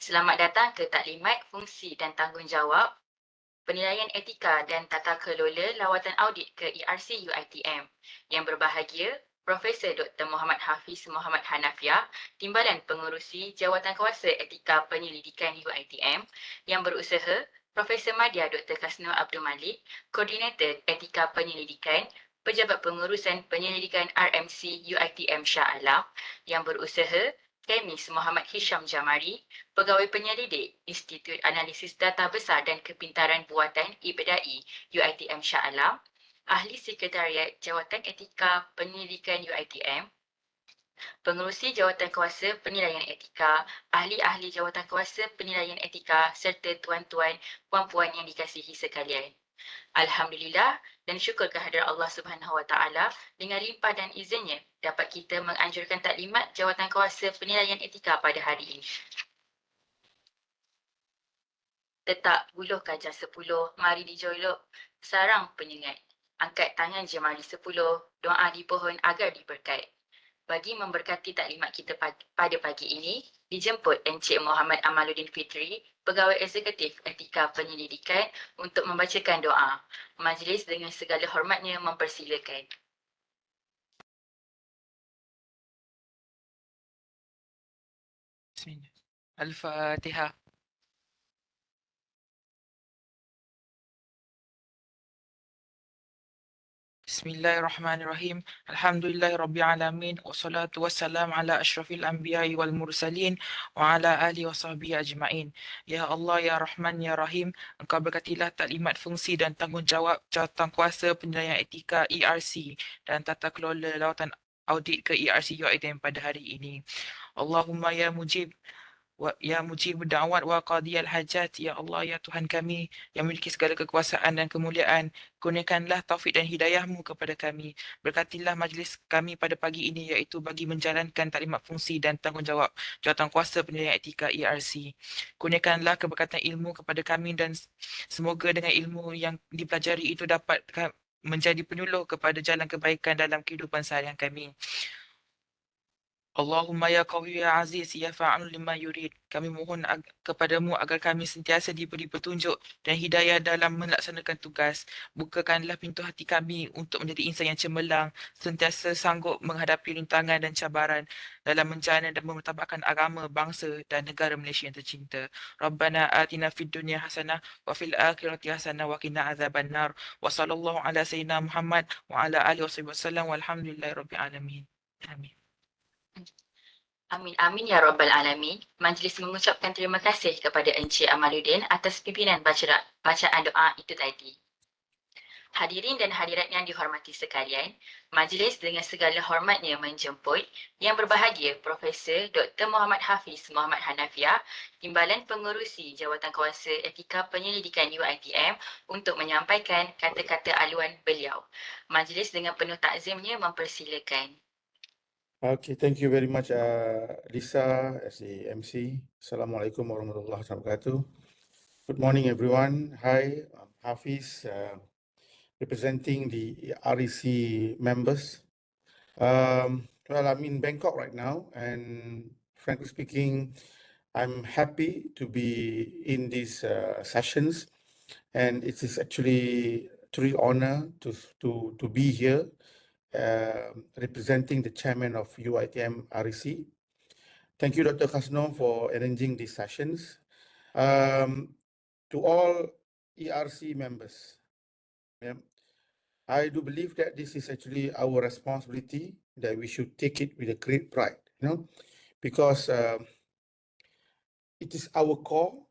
Selamat datang ke Taklimat Fungsi dan Tanggungjawab Penilaian Etika dan Tatakelola Lawatan Audit ke ERC UiTM. Yang berbahagia, Profesor Dr. Muhammad Hafiz Muhammad Hanafiah, Timbalan Pengerusi Jawatankuasa Etika Penyelidikan UiTM. Yang berusaha, Profesor Madya Dr. Khasnur Abdul Malek, Koordinator Etika Penyelidikan, Pejabat Pengurusan Penyelidikan RMC UiTM Shah Alam. Yang berusaha, Kemis Muhammad Hisham Jamari, Pegawai Penyelidik Institut Analisis Data Besar dan Kepintaran Buatan YBhg UiTM Shah Alam, Ahli Sekretariat Jawatan Etika Penyelidikan UiTM, Pengerusi Jawatankuasa Penilaian Etika, Ahli Jawatankuasa Penilaian Etika serta tuan-tuan, puan-puan yang dikasihi sekalian. Alhamdulillah dan syukur kehadirat Allah Subhanahu Wa Taala dengan limpah dan izinnya dapat kita menganjurkan taklimat Jawatankuasa Penilaian Etika pada hari ini. Letak buluh kajar 10, mari dijolok, sarang penyengat. Angkat tangan je mari 10, doa di pohon agar diberkat. Bagi memberkati taklimat kita pada pagi ini, dijemput Encik Muhammad Amaluddin Fitri, Pegawai Eksekutif Etika Penyelidikan untuk membacakan doa. Majlis dengan segala hormatnya mempersilakan. Al-Fatihah. Bismillahirrahmanirrahim. Alhamdulillahirrabbilalamin. Wassalatu wassalam ala ashrafil anbiya'i wal mursalin wa ala alihi wa sahbihi ajma'in. Ya Allah, Ya Rahman, Ya Rahim, Engkau berkatilah taklimat fungsi dan tanggungjawab Jawatankuasa Penilaian Etika ERC dan tata kelola lawatan audit ke ERC UiTM pada hari ini. Allahumma ya mujib Ya mujib da'wat wa qadiyal hajat, Ya Allah, Ya Tuhan kami yang memiliki segala kekuasaan dan kemuliaan, kurniakanlah taufik dan hidayahmu kepada kami. Berkatilah majlis kami pada pagi ini, iaitu bagi menjalankan taklimat fungsi dan tanggungjawab Jawatankuasa Penilaian Etika ERC. Kurniakanlah keberkatan ilmu kepada kami dan semoga dengan ilmu yang dipelajari itu dapat menjadi penyuluh kepada jalan kebaikan dalam kehidupan seharian kami. Allahumma ya qawi ya aziz ya fa'al lima yurid. Kami mohon kepadamu agar kami sentiasa diberi petunjuk dan hidayah dalam melaksanakan tugas. Bukakanlah pintu hati kami untuk menjadi insan yang cemerlang, sentiasa sanggup menghadapi rintangan dan cabaran dalam menjana dan memertabatkan agama, bangsa dan negara Malaysia yang tercinta. Rabbana atina fid dunya hasanah wa fil akhirati hasanah wa qina azabannar. Wa sallallahu ala sayyidina Muhammad wa ala alihi wasallam walhamdulillahi rabbil alamin. Amin. Amin amin ya rabbal alamin. Majlis mengucapkan terima kasih kepada Encik Amaluddin atas pimpinan bacaan doa itu tadi. Hadirin dan hadirat yang dihormati sekalian, majlis dengan segala hormatnya menjemput yang berbahagia Profesor Dr. Muhammad Hafiz Muhammad Hanafiah, Timbalan Pengerusi Jawatankuasa Etika Penyelidikan UiTM untuk menyampaikan kata-kata aluan beliau. Majlis dengan penuh takzimnya mempersilakan. Okay, thank you very much, Lisa, as the MC. Assalamualaikum warahmatullahi wabarakatuh. Good morning, everyone. Hi, I'm Hafiz, representing the REC members. Well, I'm in Bangkok right now, and frankly speaking, I'm happy to be in these sessions, and it is actually a true honor to be here. Representing the chairman of UiTM REC. Thank you, Dr. Khasnur, for arranging these sessions. To all ERC members, I do believe that this is actually our responsibility, that we should take it with a great pride, because it is our core,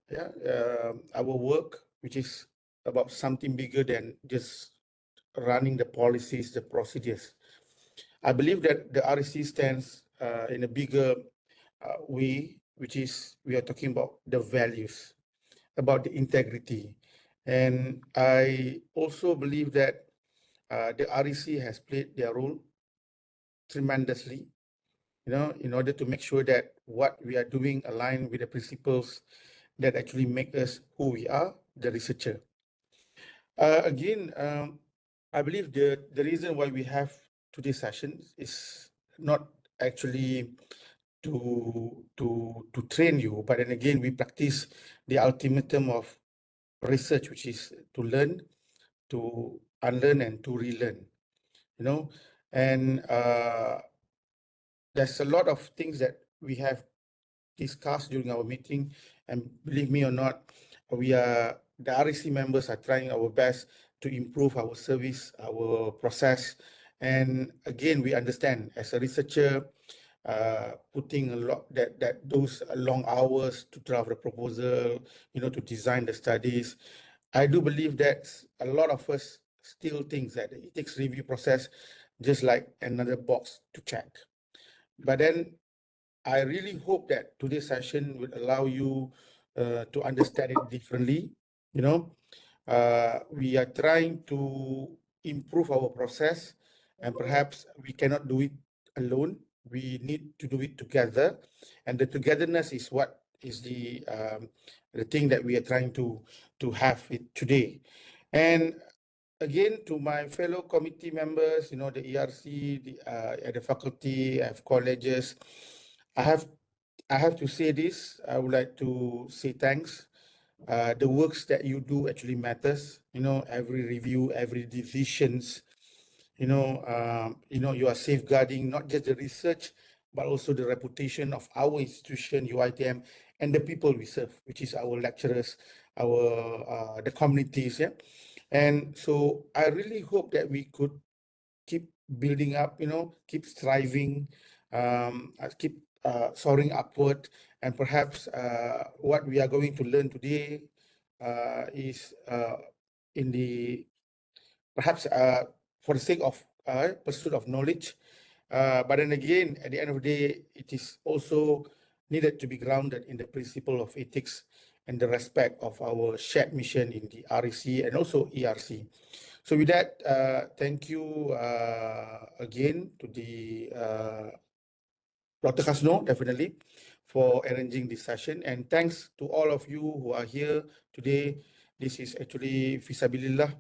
our work, which is about something bigger than just running the policies, the procedures. I believe that the REC stands in a bigger way, which is we are talking about the values, about the integrity. And I also believe that the REC has played their role tremendously, in order to make sure that what we are doing align with the principles that actually make us who we are, the researcher. Again, I believe the reason why we have today's session is not actually to train you, but then again we practice the ultimatum of research, which is to learn, to unlearn, and to relearn. You know, and there's a lot of things that we have discussed during our meeting, and believe me or not, the REC members are trying our best to improve our service, our process. And again, we understand as a researcher, putting a lot those long hours to draft the proposal, to design the studies. I do believe that a lot of us still think that it takes review process just like another box to check. But then I really hope that today's session will allow you to understand it differently. We are trying to improve our process, and perhaps we cannot do it alone. We need to do it together, and the togetherness is what is the thing that we are trying to have it today. And again, to my fellow committee members, the ERC, the faculty, I have colleges, I have to say this. I would like to say thanks. The works that you do actually matters. Every review, every decisions. You are safeguarding not just the research, but also the reputation of our institution, UiTM, and the people we serve, which is our lecturers, the communities. Yeah, and so I really hope that we could keep building up. Keep striving, keep soaring upward, and perhaps what we are going to learn today is in the perhaps for the sake of pursuit of knowledge. But then again, at the end of the day, it is also needed to be grounded in the principle of ethics and the respect of our shared mission in the REC and also ERC. So with that, thank you again to the Dr. Khasnur, definitely, for arranging this session. And thanks to all of you who are here today. This is actually fisabilillah.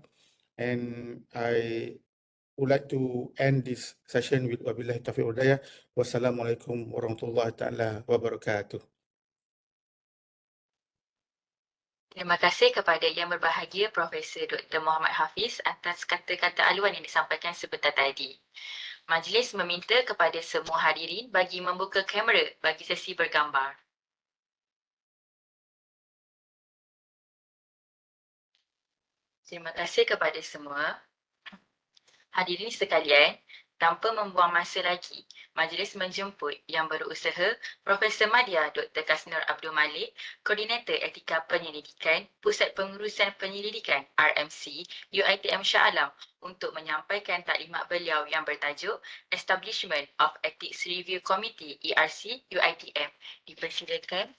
And I would like to end this session with wabillahi taufiq wal hidayah. Wassalamualaikum warahmatullahi taala wabarakatuh. Terima kasih kepada Yang Berbahagia Profesor Dr. Muhammad Hafiz atas kata-kata aluan yang disampaikan sebentar tadi. Majlis meminta kepada semua hadirin bagi membuka kamera bagi sesi bergambar. Terima kasih kepada semua. Hadirin sekalian, tanpa membuang masa lagi, majlis menjemput yang berusaha Profesor Madya Dr. Khasnur Abdul Malek, Koordinator Etika Penyelidikan, Pusat Pengurusan Penyelidikan RMC UiTM Shah Alam untuk menyampaikan taklimat beliau yang bertajuk Establishment of Ethics Review Committee ERC UiTM. Dipersilakan.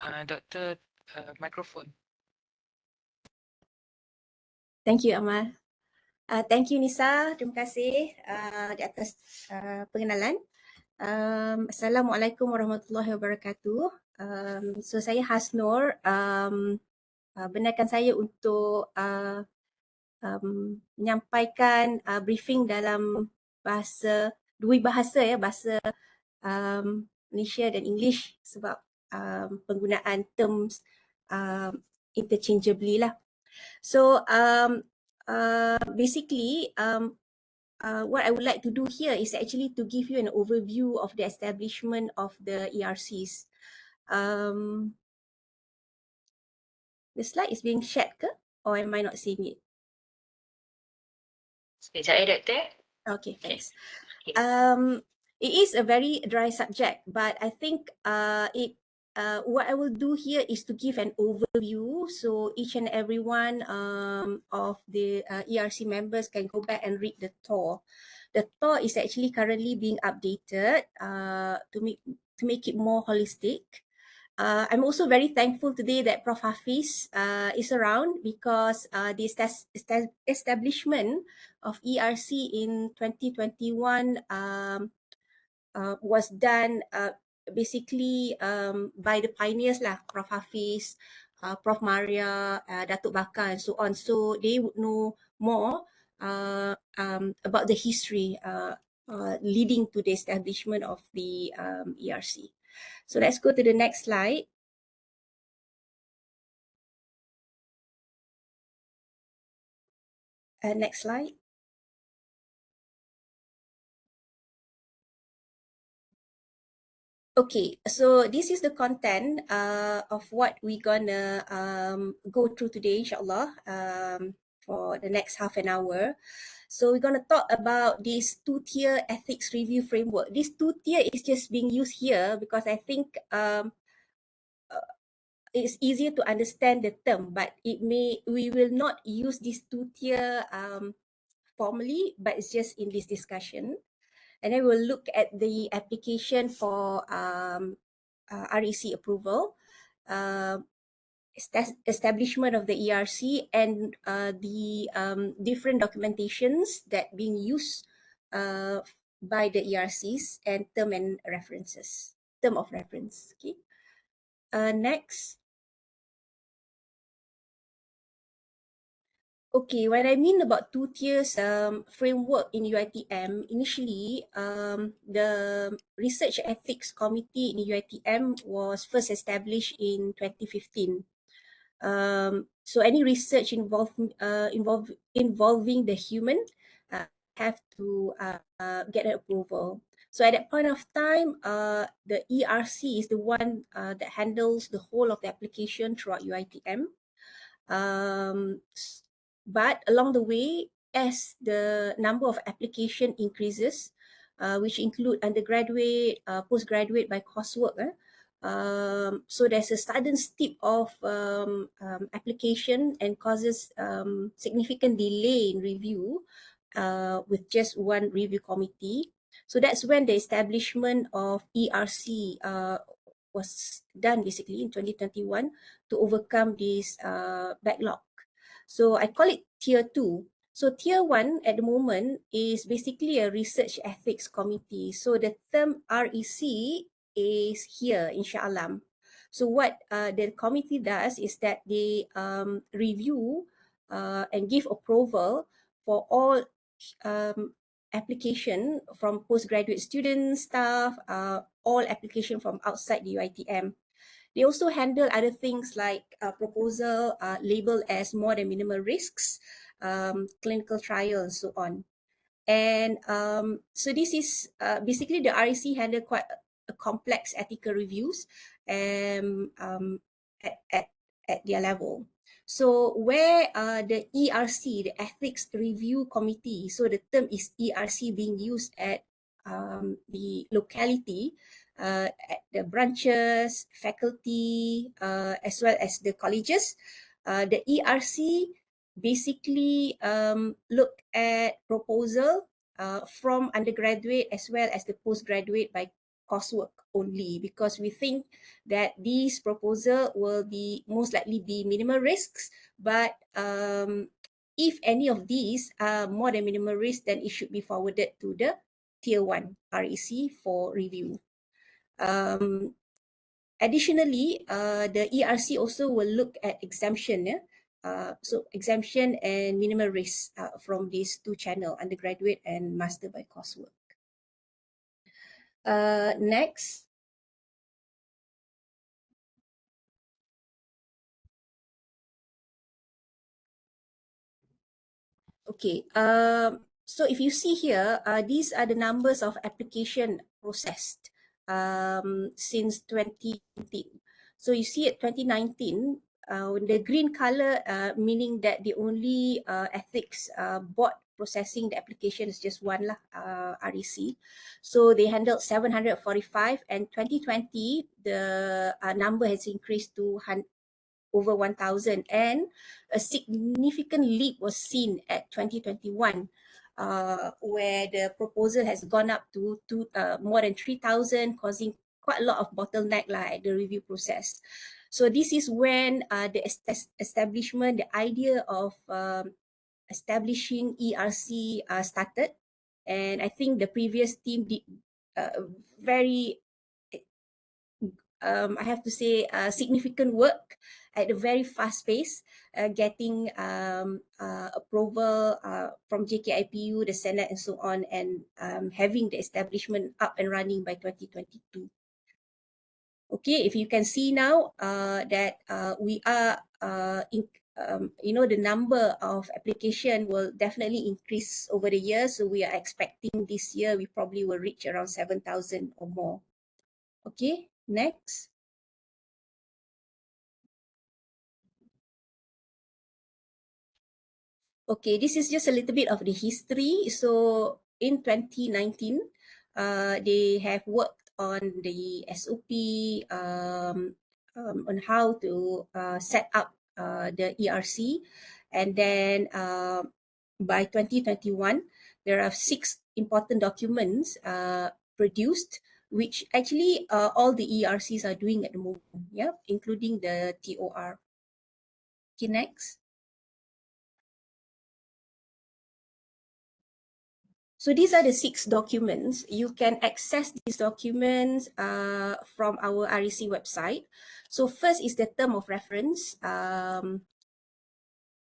Doktor, mikrofon. Thank you, Amal. Thank you, Nisa. Terima kasih di atas pengenalan. Assalamualaikum warahmatullahi wabarakatuh. So, saya Khasnur. Benarkan saya untuk menyampaikan briefing dalam dua bahasa Malaysia dan English sebab penggunaan terms interchangeably lah. So basically what I would like to do here is actually to give you an overview of the establishment of the ERCs. The slide is being shared ke? Or am I not seeing it? Sekejap Doktor. Okay, thanks. Okay. It is a very dry subject, but I think what I will do here is to give an overview, so each and every one of the ERC members can go back and read the TOR. The TOR is actually currently being updated to make it more holistic. I'm also very thankful today that Prof. Hafiz is around because the establishment of ERC in 2021 was done basically by the pioneers lah, Prof. Hafiz, Prof. Maria, Datuk Bakar, and so on. So they would know more about the history leading to the establishment of the ERC. So let's go to the next slide. Next slide. Okay, so this is the content of what we're gonna go through today, inshallah, for the next half an hour. So we're gonna talk about this two-tier ethics review framework. This two-tier is just being used here because I think it's easier to understand the term, but we will not use this two-tier formally, but it's just in this discussion. And then we'll look at the application for REC approval, establishment of the ERC, and the different documentations that being used by the ERCs and term of reference. Okay. Next. Okay, what I mean about two tiers framework in UiTM, initially the Research Ethics Committee in UiTM was first established in 2015. So any research involving the human have to get an approval. So at that point of time, the ERC is the one that handles the whole of the application throughout UiTM. But along the way, as the number of application increases, which include undergraduate, postgraduate by coursework, so there's a sudden steep of application and causes significant delay in review with just one review committee. So that's when the establishment of ERC was done basically in 2021 to overcome this backlog. So I call it tier 2. So tier 1 at the moment is basically a research ethics committee. So the term REC is here, inshallah. So what the committee does is that they review and give approval for all application from postgraduate students, staff, all application from outside the UiTM. They also handle other things like proposal labeled as more than minimal risks, clinical trial, and so on. And so this is basically the REC handle quite a complex ethical reviews at their level. So where the ERC, the Ethics Review Committee, so the term is ERC being used at the locality, at the branches, faculty, as well as the colleges. The ERC basically look at proposal from undergraduate as well as the postgraduate by coursework only, because we think that these proposal will be most likely be minimal risks, but if any of these are more than minimal risk, then it should be forwarded to the tier 1 REC for review. Additionally, the ERC also will look at exemption. So exemption and minimal risk from these two channels, undergraduate and master by coursework. Next. Okay, so if you see here, these are the numbers of application processed since 2019. So you see at 2019, the green color meaning that the only ethics board processing the application is just one lah, REC. So they handled 745, and 2020 the number has increased to over 1,000, and a significant leap was seen at 2021, where the proposal has gone up to more than 3,000, causing quite a lot of bottleneck at the review process. So this is when the establishment, the idea of establishing ERC started, and I think the previous team did very I have to say, significant work at a very fast pace, getting approval from JKIPU, the Senate, and so on, and having the establishment up and running by 2022. Okay, if you can see now that we are, the number of application will definitely increase over the years. So we are expecting this year we probably will reach around 7,000 or more. Okay, next. Okay, this is just a little bit of the history. So in 2019, they have worked on the SOP, on how to set up the ERC. And then by 2021, there are 6 important documents produced, which actually all the ERCs are doing at the moment, yeah, including the TOR. Okay, next. So these are the 6 documents. You can access these documents from our REC website. So first is the term of reference,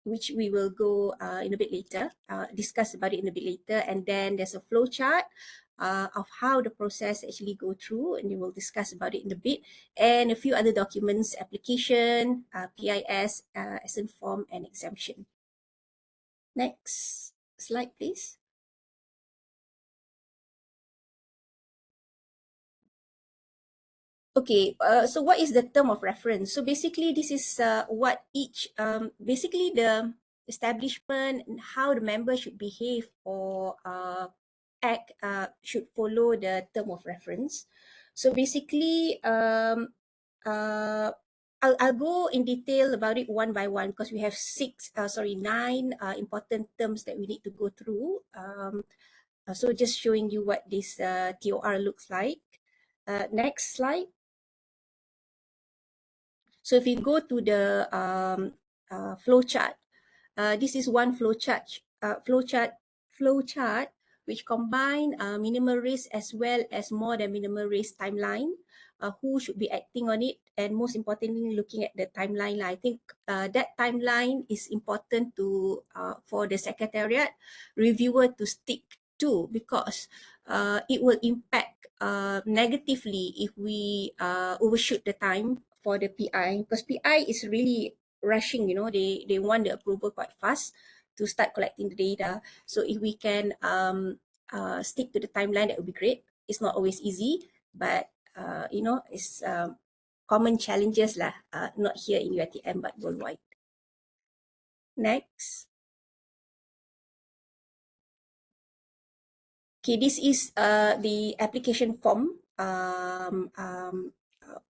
which we will go in a bit later, discuss about it in a bit later. And then there's a flow chart of how the process actually go through, and we will discuss about it in a bit. And a few other documents, application, PIS, SN form, and exemption. Next slide, please. Okay, so what is the term of reference? So basically, this is what each, basically the establishment and how the member should behave or act should follow the term of reference. So basically, I'll go in detail about it one by one because we have 9 important terms that we need to go through. So just showing you what this TOR looks like. Next slide. So if you go to the flow chart, this is one flow chart which combine minimal risk as well as more than minimal risk timeline, who should be acting on it, and most importantly, looking at the timeline. I think that timeline is important to for the secretariat reviewer to stick to, because it will impact negatively if we overshoot the time for the PI, because PI is really rushing, they want the approval quite fast to start collecting the data. So if we can stick to the timeline, that would be great. It's not always easy, but it's common challenges lah, not here in UiTM but worldwide. Next. Okay, this is the application form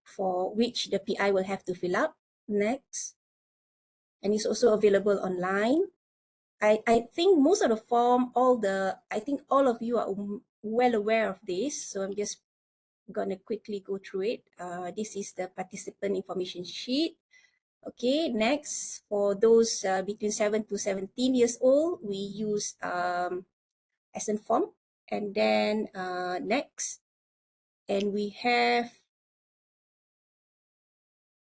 for which the PI will have to fill up. Next. And it's also available online. I think most of the form, I think all of you are well aware of this, so I'm just gonna quickly go through it. This is the participant information sheet. Okay, next, for those between 7 to 17 years old, we use SN form. And then next, and we have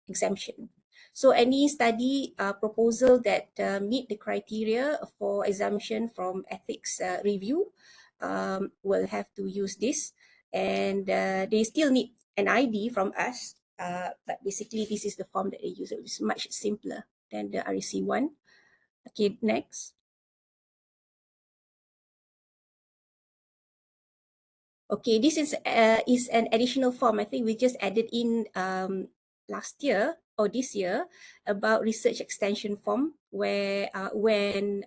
exemption. So any study proposal that meet the criteria for exemption from ethics review will have to use this, and they still need an ID from us, but basically this is the form that they use. It's much simpler than the REC one. Okay, next. Okay, this is an additional form. I think we just added in last year or this year about research extension form, where when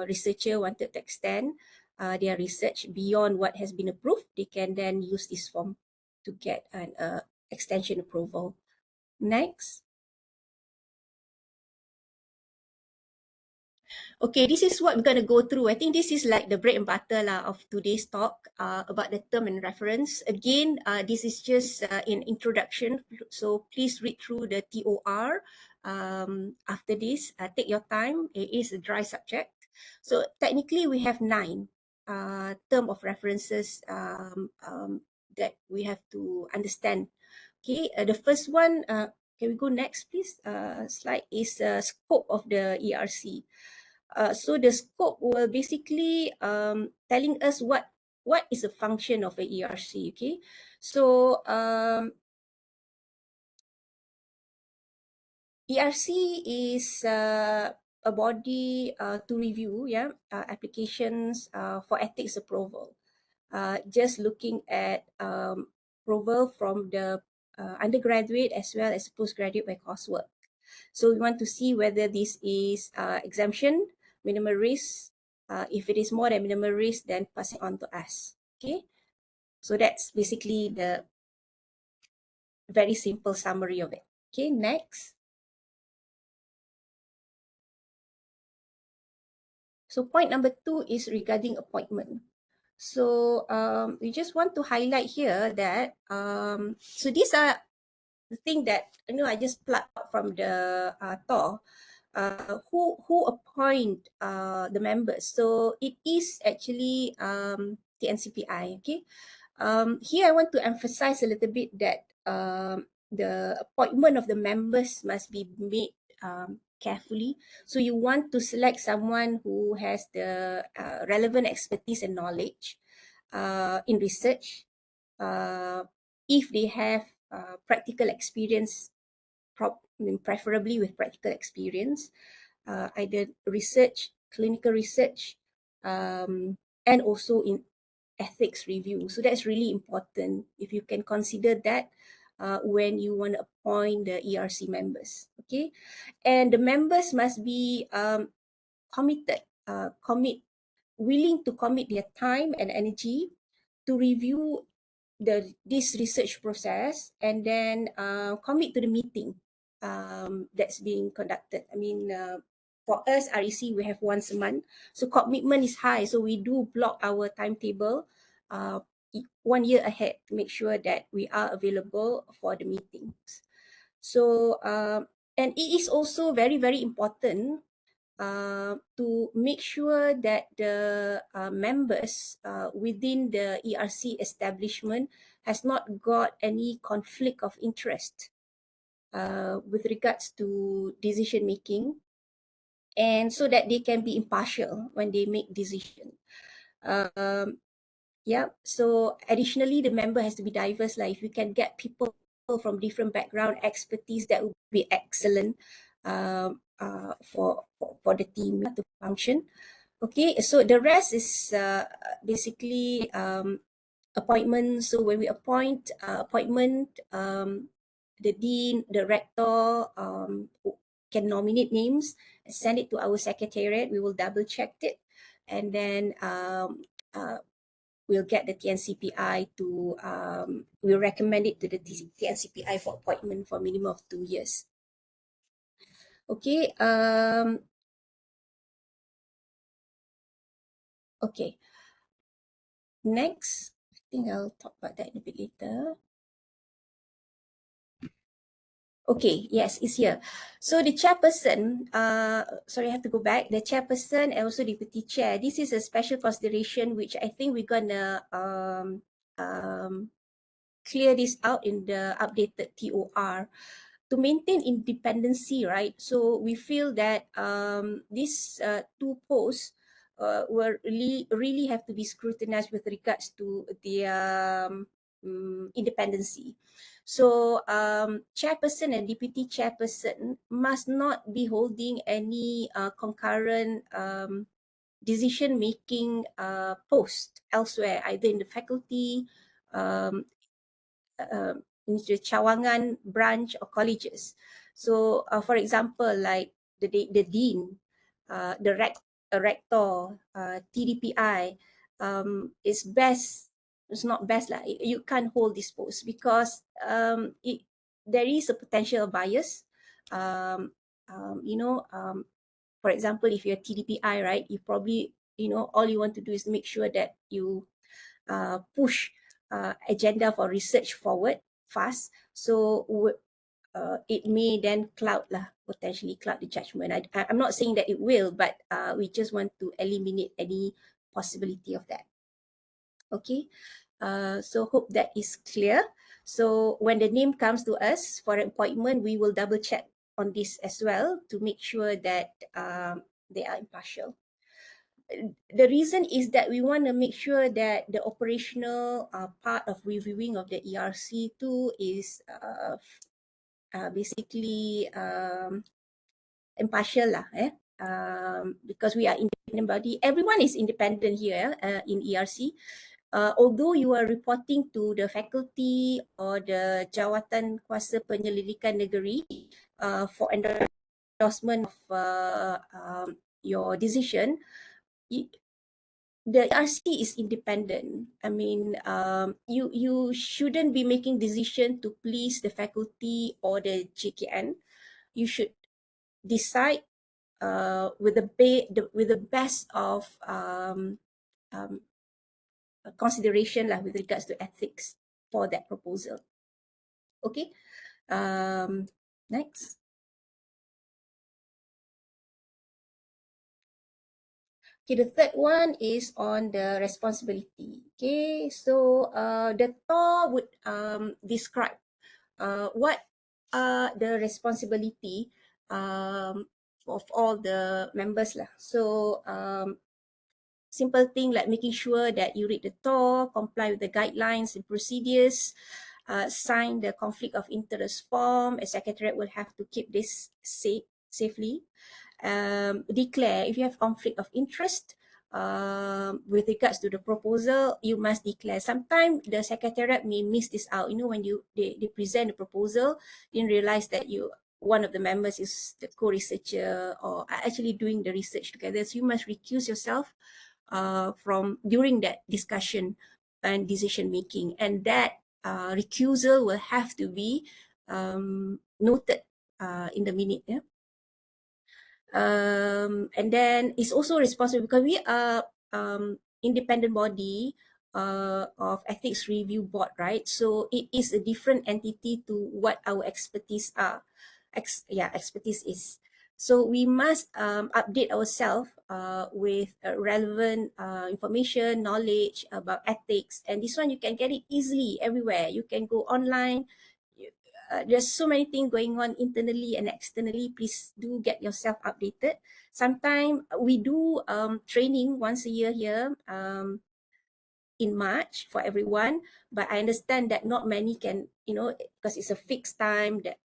researcher wanted to extend their research beyond what has been approved, they can then use this form to get an extension approval. Next. Okay, this is what we're going to go through. I think this is like the bread and butter of today's talk about the term and reference. Again, this is just an introduction, so please read through the TOR after this. Take your time. It is a dry subject. So technically, we have 9 term of references that we have to understand Okay, the first one, can we go next, please? Slide is scope of the ERC. So the scope will basically telling us what is the function of a ERC. Okay, so ERC is a body to review applications for ethics approval. Just looking at approval from the undergraduate as well as postgraduate by coursework. So we want to see whether this is exemption, minimal risk. If it is more than minimal risk, then pass it on to us. Okay, so that's basically the very simple summary of it. Okay, next. So point number 2 is regarding appointment. So we just want to highlight here that so these are the thing that I just plucked out from the TOR. Who appoint the members? So it is actually the NCPI. Okay. Here I want to emphasize a little bit that the appointment of the members must be made carefully. So you want to select someone who has the relevant expertise and knowledge in research. If they have practical experience, preferably with practical experience, either research, clinical research, and also in ethics review. So that's really important if you can consider that when you want to appoint the ERC members. Okay, and the members must be committed, willing to commit their time and energy to review this research process, and then commit to the meeting that's being conducted. I mean, for us, REC, we have once a month. So commitment is high. So we do block our timetable 1 year ahead to make sure that we are available for the meetings. So, and it is also very, very important to make sure that the members within the ERC establishment has not got any conflict of interest with regards to decision making, and so that they can be impartial when they make decision. So additionally, the member has to be diverse. Like if you can get people from different background, expertise, that would be excellent for the team to function. Okay, so the rest is basically appointment. So when we appoint the dean, the rector can nominate names, send it to our secretariat. We will double check it, and then we'll get the TNCPI to we'll recommend it to the TNCPI for appointment for a minimum of 2 years. Okay. Okay. Next, I think I'll talk about that in a bit later. Okay, yes, it's here. So the chairperson, sorry, I have to go back. The chairperson and also deputy chair. This is a special consideration which I think we're gonna clear this out in the updated TOR to maintain independency, right? So we feel that these 2 posts will really have to be scrutinized with regards to their independency. So chairperson and deputy chairperson must not be holding any concurrent decision-making post elsewhere, either in the faculty, in the Cawangan branch or colleges. So for example, like the dean, the rector, TDPI, it's not best lah. You can't hold this post because there is a potential bias. For example, if you're TDPI, right, you probably, all you want to do is make sure that you push agenda for research forward fast. So it may then potentially cloud the judgment. I'm not saying that it will, but we just want to eliminate any possibility of that. Okay, so hope that is clear. So when the name comes to us for an appointment, we will double check on this as well to make sure that they are impartial. The reason is that we want to make sure that the operational part of reviewing of the ERC too is basically impartial lah, because we are independent body. Everyone is independent here in ERC. Although you are reporting to the faculty or the Jawatankuasa Penyelidikan Negeri for endorsement of your decision, the ERC is independent. I mean, you shouldn't be making decision to please the faculty or the JKN. You should decide with the best of consideration lah with regards to ethics for that proposal. Okay, next. Okay, the third one is on the responsibility. Okay, so the TAW would describe what are the responsibility of all the members lah. So simple thing like making sure that you read the TAW, comply with the guidelines and procedures, sign the conflict of interest form. A secretariat will have to keep this safely. Declare if you have conflict of interest with regards to the proposal, you must declare. Sometimes the secretariat may miss this out. You know, when they present the proposal, didn't realize that one of the members is the co-researcher or actually doing the research together. So you must recuse yourself from during that discussion and decision making, and that recusal will have to be noted in the minute. Yeah. And then it's also responsible because we are independent body of ethics review board, right? So it is a different entity to what our expertise are. Expertise is. So we must update ourselves with relevant information, knowledge about ethics, and this one you can get it easily everywhere. You can go online. There's so many things going on internally and externally. Please do get yourself updated. Sometimes we do training once a year here in March for everyone, but I understand that not many can, because it's a fixed time, that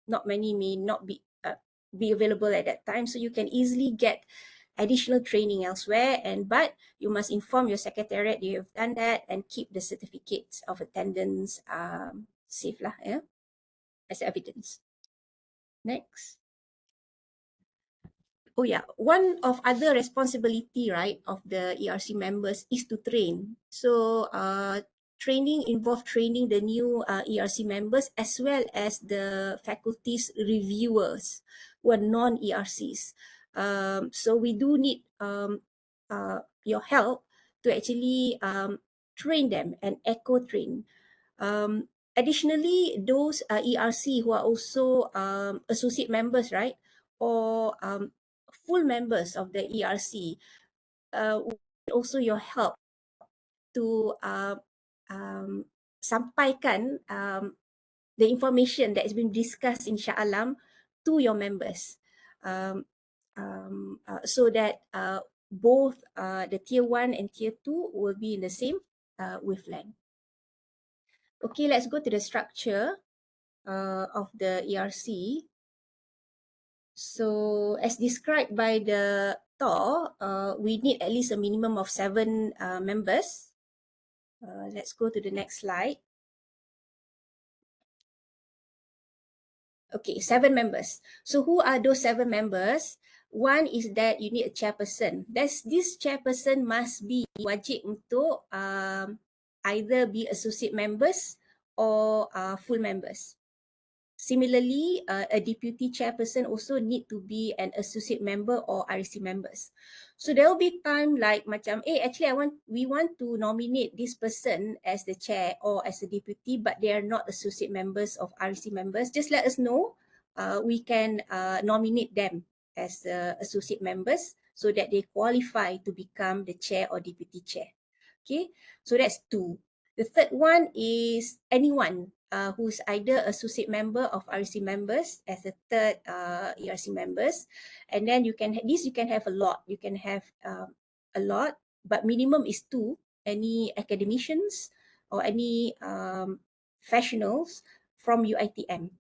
not many may not be available at that time. So you can easily get additional training elsewhere, but you must inform your secretariat you have done that and keep the certificates of attendance safe lah, as evidence. Next. Oh yeah, one of other responsibility, right, of the ERC members is to train. So training involves training the new ERC members as well as the faculty's reviewers who are non-ERCs. So we do need your help to actually train them and eco-train. Additionally, those ERC who are also associate members, right, or full members of the ERC, also your help to sampaikan the information that has been discussed in Shah Alam to your members, so that both the tier 1 and tier 2 will be in the same wavelength. Okay, let's go to the structure of the ERC. So as described by the TAW, we need at least a minimum of 7 members. Let's go to the next slide. Okay, 7 members. So who are those 7 members? One is that you need a chairperson. This chairperson must be wajib untuk either be associate members or full members. Similarly, a deputy chairperson also need to be an associate member or RC members. So there will be time like macam, actually we want to nominate this person as the chair or as a deputy, but they are not associate members of RC members. Just let us know. We can nominate them as associate members so that they qualify to become the chair or deputy chair. Okay, so that's 2. The third one is anyone who's either associate member of REC members as a third ERC members, and then you can have a lot. You can have a lot, but minimum is 2. Any academicians or any professionals from UiTM.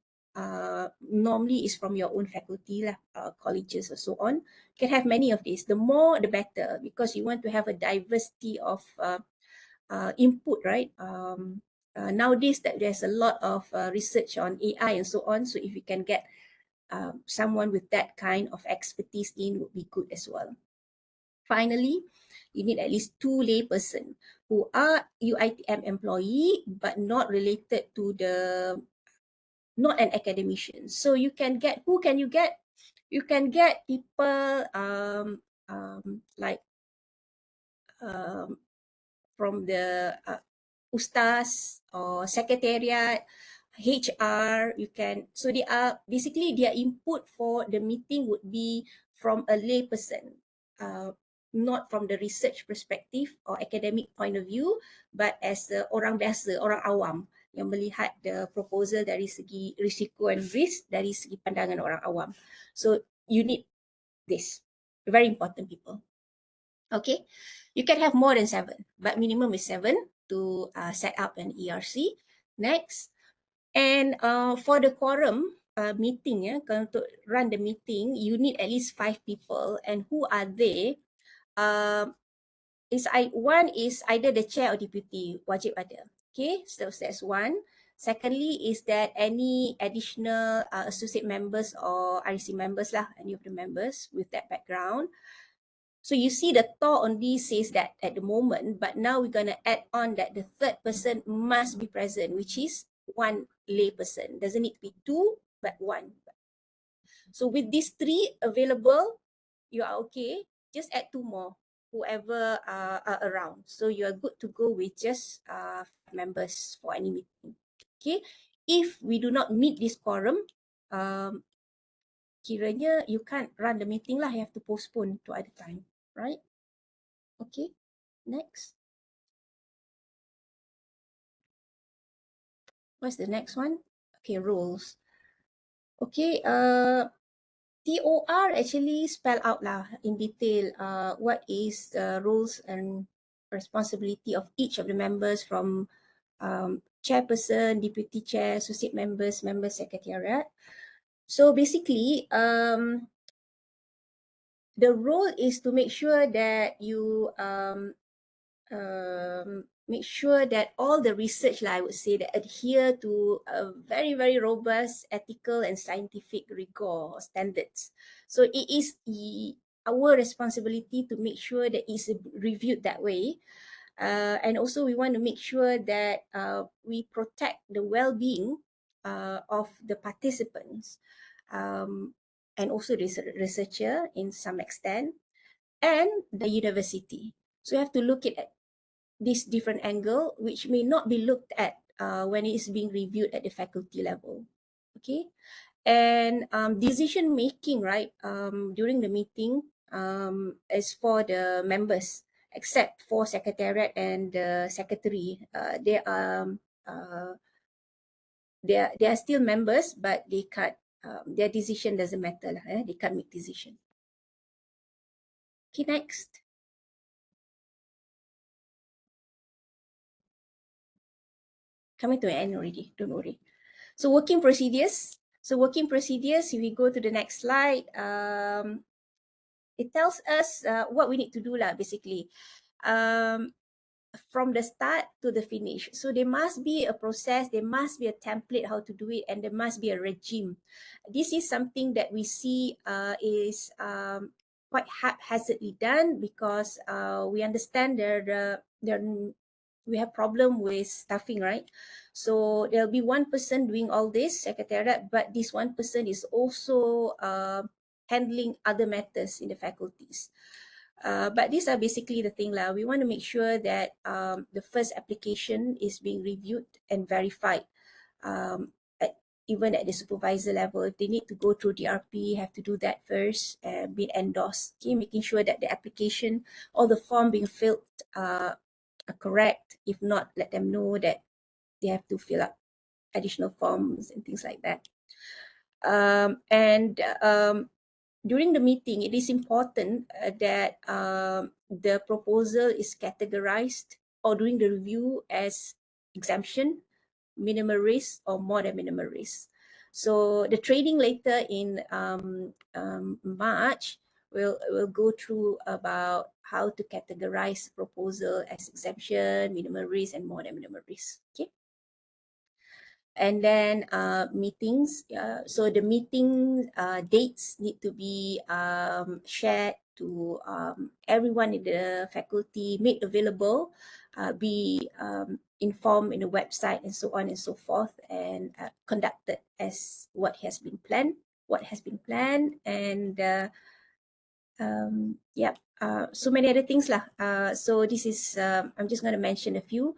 Normally is from your own faculty lah, colleges or so on. You can have many of these. The more, the better, because you want to have a diversity of input, right? Nowadays, that there's a lot of research on AI and so on. So if you can get someone with that kind of expertise in, would be good as well. Finally, you need at least 2 layperson who are UiTM employee but not related to not an academician. So you can get, who can you get? You can get people like from the ustaz or secretariat, HR. You can, so they are basically, their input for the meeting would be from a layperson, not from the research perspective or academic point of view, but as orang biasa, orang awam yang melihat the proposal dari segi risiko and risk dari segi pandangan orang awam. So you need this, very important people. Okay, you can have more than 7, but minimum is 7 to set up an ERC. Next, and for the quorum meeting, kalau untuk run the meeting, you need at least 5 people. And who are they? One is either the chair or deputy, wajib ada. Okay, so that's one. Secondly is that any additional associate members or REC members lah, any of the members with that background. So you see the thought on this says that at the moment, but now we're going to add on that the third person must be present, which is 1 lay person. Doesn't need to be 2, but 1. So with these 3 available, you are okay. Just add 2 more, whoever are around. So you are good to go with just members for any meeting. Okay. If we do not meet this quorum, kiranya you can't run the meeting lah. You have to postpone to other time, right? Okay. Next. What's the next one? Okay, roles. Okay, TOR actually spell out lah in detail what is the roles and responsibility of each of the members, from chairperson, deputy chair, associate members, member secretariat. So basically, the role is to make sure that you make sure that all the research, I would say, that adhere to a very, very robust ethical and scientific rigor or standards. So it is our responsibility to make sure that it's reviewed that way. And also we want to make sure that we protect the well-being of the participants, and also the researcher in some extent, and the university. So you have to look at this different angle, which may not be looked at when it is being reviewed at the faculty level. Okay, and decision making, right, during the meeting is for the members, except for secretariat and the secretary. They are still members, but they can't. Their decision doesn't matter lah. They can't make decision. Okay, next. Coming to an end already, don't worry. So working procedures. So working procedures, if we go to the next slide, it tells us what we need to do lah, basically, from the start to the finish. So there must be a process, there must be a template how to do it, and there must be a regime. This is something that we see is quite haphazardly done, because we understand we have problem with staffing, right? So there'll be 1 person doing all this, secretariat, but this 1 person is also handling other matters in the faculties. But these are basically the thing lah. We want to make sure that the first application is being reviewed and verified, even at the supervisor level. If they need to go through DRP, have to do that first, be endorsed. Okay, making sure that the application, all the form being filled are correct. If not, let them know that they have to fill up. additional forms and things like that. During the meeting, it is important that the proposal is categorized or during the review as exemption, minimal risk, or more than minimal risk. So the training later in March will go through about how to categorize proposal as exemption, minimal risk, and more than minimal risk. Okay. And then meetings. So the meeting dates need to be shared to everyone in the faculty, made available, be informed in the website, and so on and so forth, and conducted as what has been planned. And so many other things lah. So this is I'm just going to mention a few.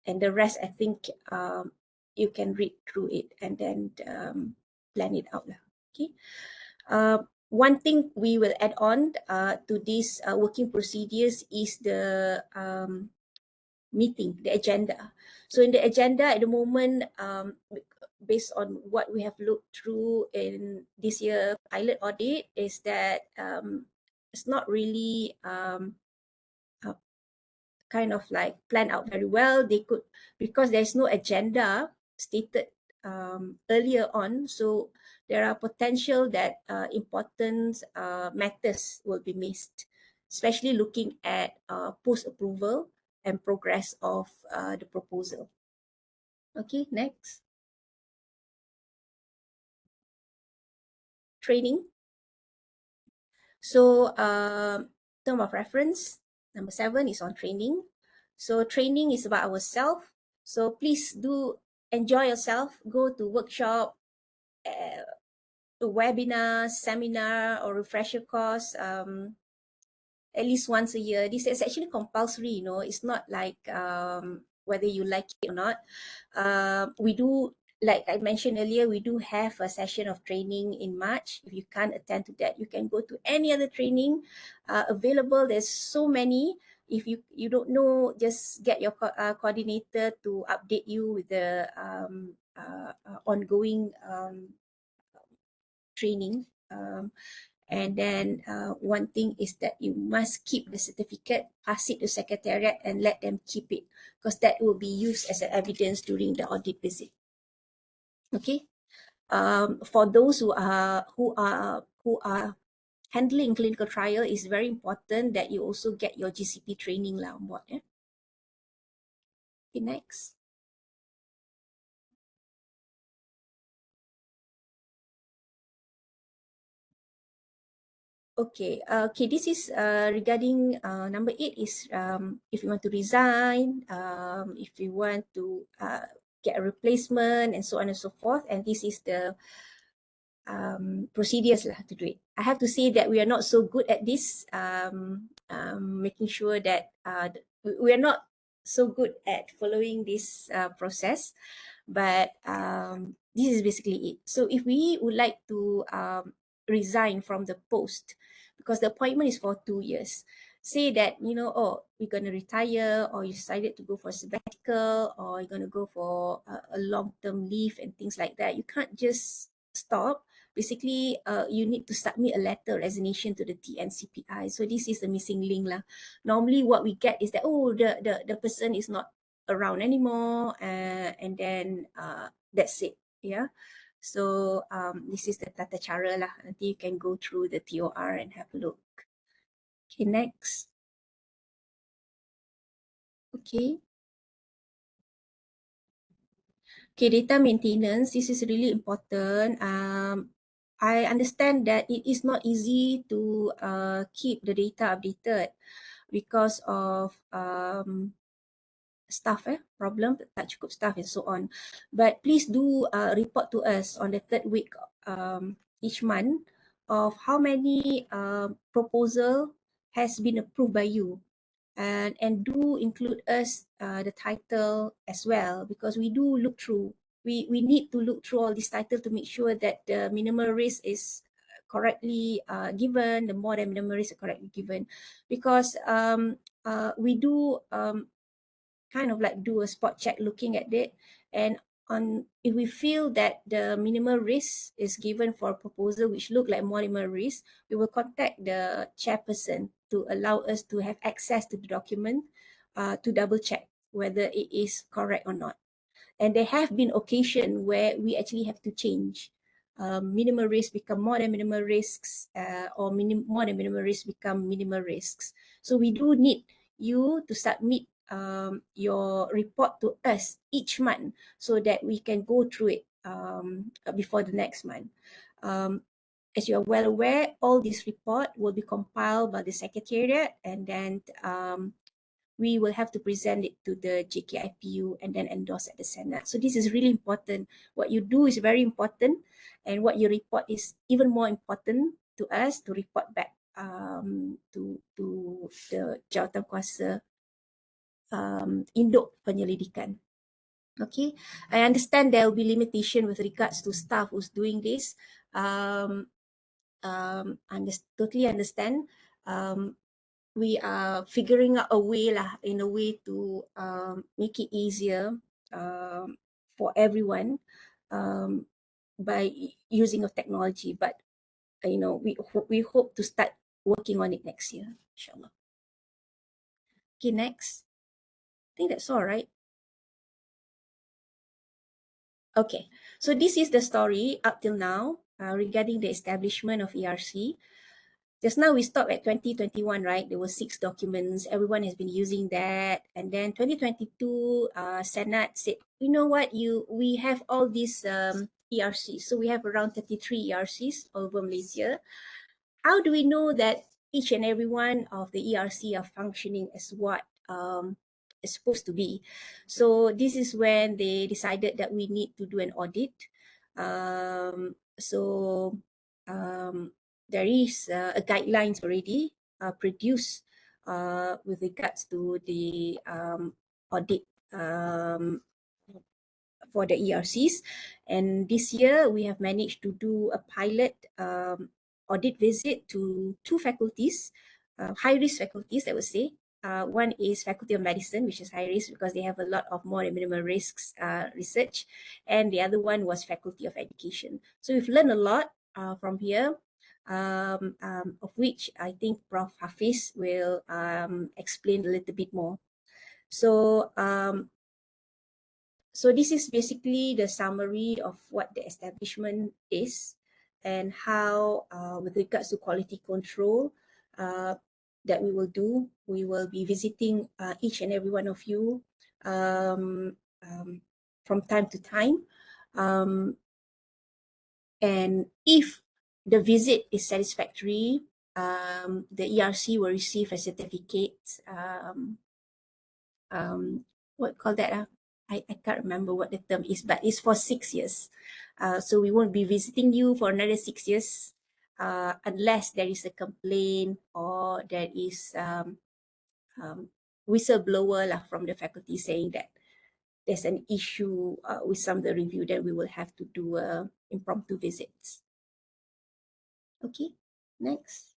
And the rest, I think you can read through it and then plan it out. Okay. One thing we will add on to these working procedures is the meeting, the agenda. So in the agenda at the moment, based on what we have looked through in this year pilot audit, is that it's not really kind of like planned out very well. They could, because there's no agenda stated earlier on, so there are potential that important matters will be missed, especially looking at post-approval and progress of the proposal. Okay, next. Training. So term of reference, number 7 is on training. So training is about ourselves. So please do enjoy yourself. Go to workshop, a webinar, seminar, or refresher course at least once a year. This is actually compulsory, you know. It's not like whether you like it or not. We do, like I mentioned earlier, we do have a session of training in March. If you can't attend to that, you can go to any other training available. There's so many. If you don't know, just get your coordinator to update you with the ongoing training. And then one thing is that you must keep the certificate, pass it to Secretariat, and let them keep it, because that will be used as an evidence during the audit visit. Okay. For those who are handling clinical trial, it's very important that you also get your GCP training lah on board. Yeah? Okay, next. Okay, this is regarding number 8 is if you want to resign, if you want to get a replacement, and so on and so forth. And this is the procedures lah to do it. I have to say that we are not so good at this, making sure that we are not so good at following this process, but this is basically it. So if we would like to resign from the post, because the appointment is for 2 years, say that, you know, oh, you're going to retire, or you decided to go for a sabbatical, or you're going to go for a long-term leave and things like that, you can't just stop. Basically, you need to submit a letter of resignation to the TNCPI. So this is the missing link lah. Normally what we get is that, oh, the person is not around anymore, and then that's it. Yeah. So this is the tata cara lah. Nanti you can go through the TOR and have a look. Okay, next. Okay. Okay, data maintenance. This is really important. I understand that it is not easy to keep the data updated because of staff problem, tak cukup staff and so on. But please do report to us on the 3rd week each month of how many proposal has been approved by you, and do include us the title as well, because we do look through. We need to look through all these titles to make sure that the minimal risk is correctly given, the more than minimal risk is correctly given, because we do kind of like do a spot check looking at it, and if we feel that the minimal risk is given for a proposal which look like minimal risk, we will contact the chairperson to allow us to have access to the document to double check whether it is correct or not. And there have been occasions where we actually have to change. Minimal risk become more than minimal risks, or more than minimal risks become minimal risks. So we do need you to submit your report to us each month so that we can go through it before the next month. As you are well aware, all this report will be compiled by the Secretariat, and then we will have to present it to the JKIPU and then endorse at the Senate. So this is really important. What you do is very important, and what you report is even more important to us to report back to the Jawatankuasa induk penyelidikan. Okay, I understand there will be limitation with regards to staff who's doing this. Totally understand. We are figuring out a way to make it easier for everyone by using of technology. But we hope to start working on it next year, inshallah. Okay, next. I think that's all right. Okay, so this is the story up till now regarding the establishment of ERC. Just now we stopped at 2021, right? There were 6 documents. Everyone has been using that. And then 2022, Senate said, you know what, we have all these ERCs. So we have around 33 ERCs over Malaysia. How do we know that each and every one of the ERC are functioning as what is supposed to be? So this is when they decided that we need to do an audit. There is a guidelines already produced with regards to the audit for the ERCs. And this year we have managed to do a pilot audit visit to 2 faculties, high-risk faculties, I would say. One is Faculty of Medicine, which is high risk because they have a lot of more and minimal risks research. And the other one was Faculty of Education. So we've learned a lot from here. Of which I think Prof. Hafiz will explain a little bit more. So this is basically the summary of what the establishment is and how, with regards to quality control, that we will do. We will be visiting each and every one of you from time to time. And if the visit is satisfactory, the ERC will receive a certificate. What call that? I can't remember what the term is, but it's for 6 years. So we won't be visiting you for another 6 years unless there is a complaint or there is whistleblower from the faculty saying that there's an issue with some of the review, that we will have to do impromptu visits. Okay, next.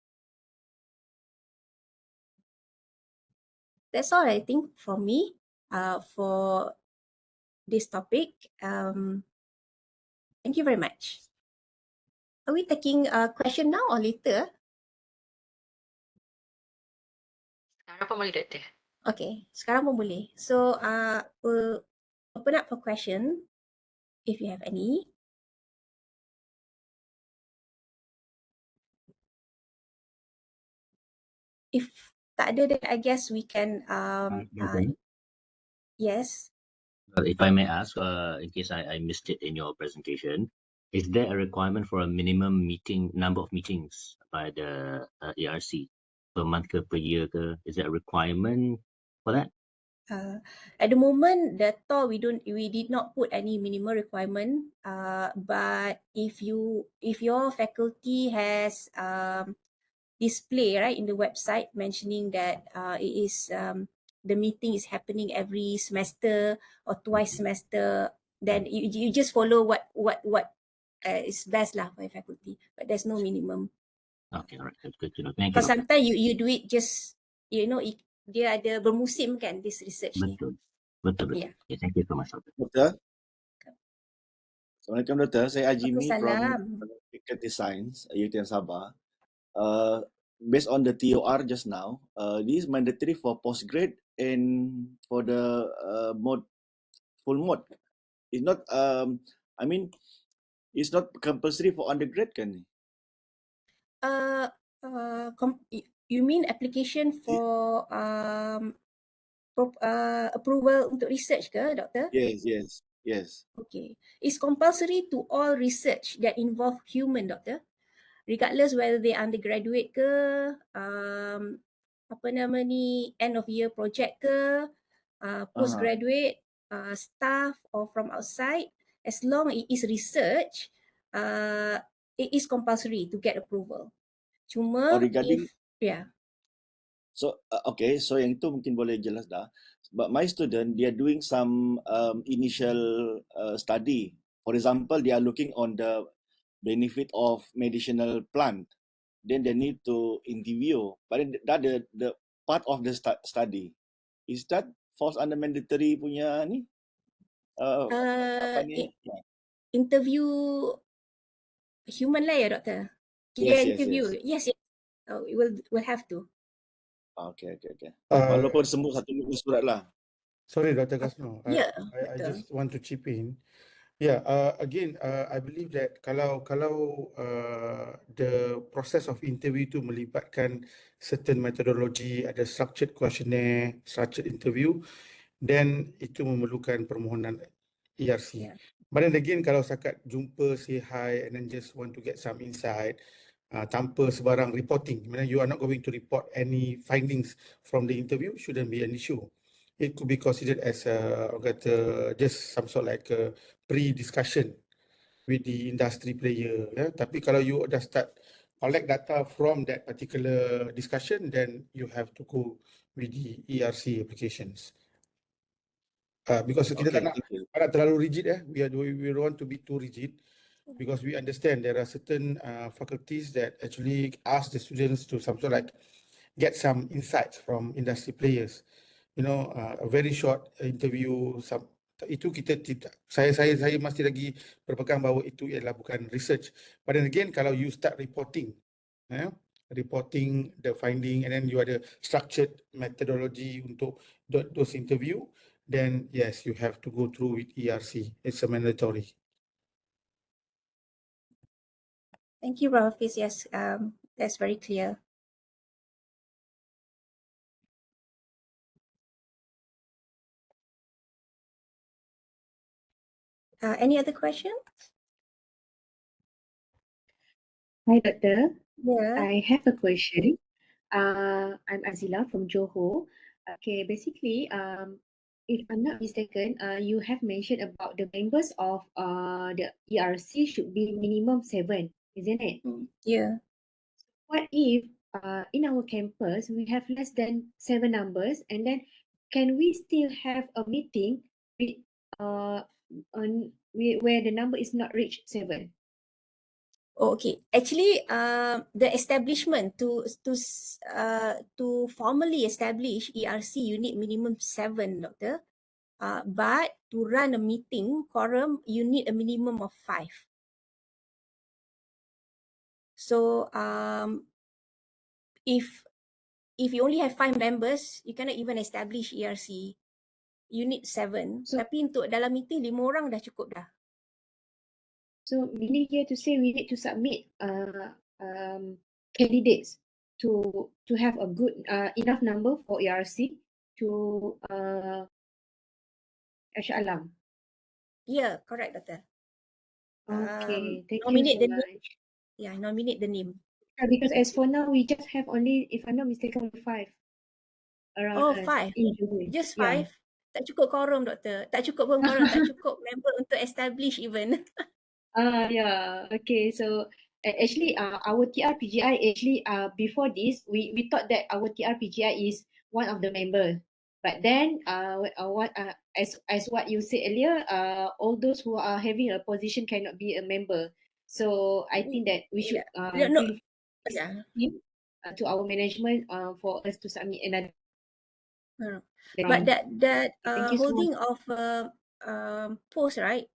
That's all I think from me for this topic. Thank you very much. Are we taking a question now or later? Sekarang pun boleh, Doktor. Okay, sekarang pun boleh. So we'll open up for question if you have any. If tak ada, then I guess we can. Yes. Well, if I may ask, in case I missed it in your presentation, is there a requirement for a minimum number of meetings by the ERC per month ke, per year ke? Is there a requirement for that? At the moment, the TOR we did not put any minimum requirement. But if your faculty has display right in the website mentioning that it is the meeting is happening every semester or twice semester, then you just follow what is best lah for your faculty. But there's no minimum. Okay, all right, that's good to know. Thank you. Because sometimes you do it just dia ada bermusim kan this research ni. Betul. Betul. Ya. Okay, thank you so much, Dr. Doktor. Assalamualaikum Doktor. Saya Ajimi from Waalaikumsalam. Faculty Science, UiTM Sabah. Based on the TOR just now, this is mandatory for postgrad and for the mode full mode. It's not. I mean, it's not compulsory for undergrad, kan? You mean application for approval untuk research ke, Doktor? Yes. Okay. It's compulsory to all research that involve human, Doktor. Regardless whether they undergraduate ke, end of year project ke, postgraduate, staff or from outside, as long it is research, it is compulsory to get approval. Cuma regarding yeah. So okay, so yang itu mungkin boleh jelas dah. But my student, they are doing some initial study. For example, they are looking on the benefit of medicinal plant. Then they need to interview. But that the part of the study. Is that falls under mandatory punya ni? Apa ni? Interview human lah ya, Doktor? Yes. Yes. Oh, we'll have to. Okay. Walaupun semua satu muka surat lah. Sorry, Dr. Khasnur. I betul. just want to chip in. Yeah, again, I believe that kalau the process of interview itu melibatkan certain methodology, ada structured questionnaire, structured interview, then itu memerlukan permohonan ERC. Yeah. But then again, kalau setakat jumpa, say hi, and then just want to get some insight, tanpa sebarang reporting, you are not going to report any findings from the interview, shouldn't be an issue. It could be considered as just some sort like a pre-discussion with the industry player. Yeah? Tapi kalau you dah start collect data from that particular discussion, then you have to go with the ERC applications. Because kita tak nak terlalu rigid. We don't want to be too rigid. Because we understand there are certain faculties that actually ask the students to some sort of like get some insights from industry players. A very short interview. Itu kita tidak. Saya masih lagi berpegang bahawa itu ialah bukan research. But then again, kalau you start reporting the finding, and then you ada structured methodology untuk those interview, then yes, you have to go through with ERC. It's a mandatory. Thank you, Hafiz. Yes, that's very clear. Any other questions? Hi, Doctor. Yeah. I have a question. I'm Azila from Johor. Okay, basically, if I'm not mistaken, you have mentioned about the members of the ERC should be minimum 7, isn't it? Yeah. What if in our campus we have less than 7 numbers, and then can we still have a meeting with where the number is not reached 7? Oh, okay. Actually, the establishment to formally establish ERC, you need minimum 7, Doctor. But to run a meeting quorum, you need a minimum of 5. So, if you only have 5 members, you cannot even establish ERC. You need 7. Tapi untuk dalam meeting 5 orang dah cukup dah. So meaning here to say we need to submit candidates to have a good enough number for ERC to Alam. Yeah, correct, Doctor. Okay, thank nominate you so the much. name. Yeah, nominate the name. Because as for now, we just have only, if I'm not mistaken, 5 around us. 5. In Johor. Just 5. Tak cukup quorum, Doktor. Tak cukup pun quorum, tak cukup member untuk establish even. Yeah. Okay. So actually, our TRPGI actually before this, we thought that our TRPGI is one of the member, but then as what you said earlier, all those who are having a position cannot be a member. So I think that we should to our management for us to submit another. But that Thank you so much. holding of post, right,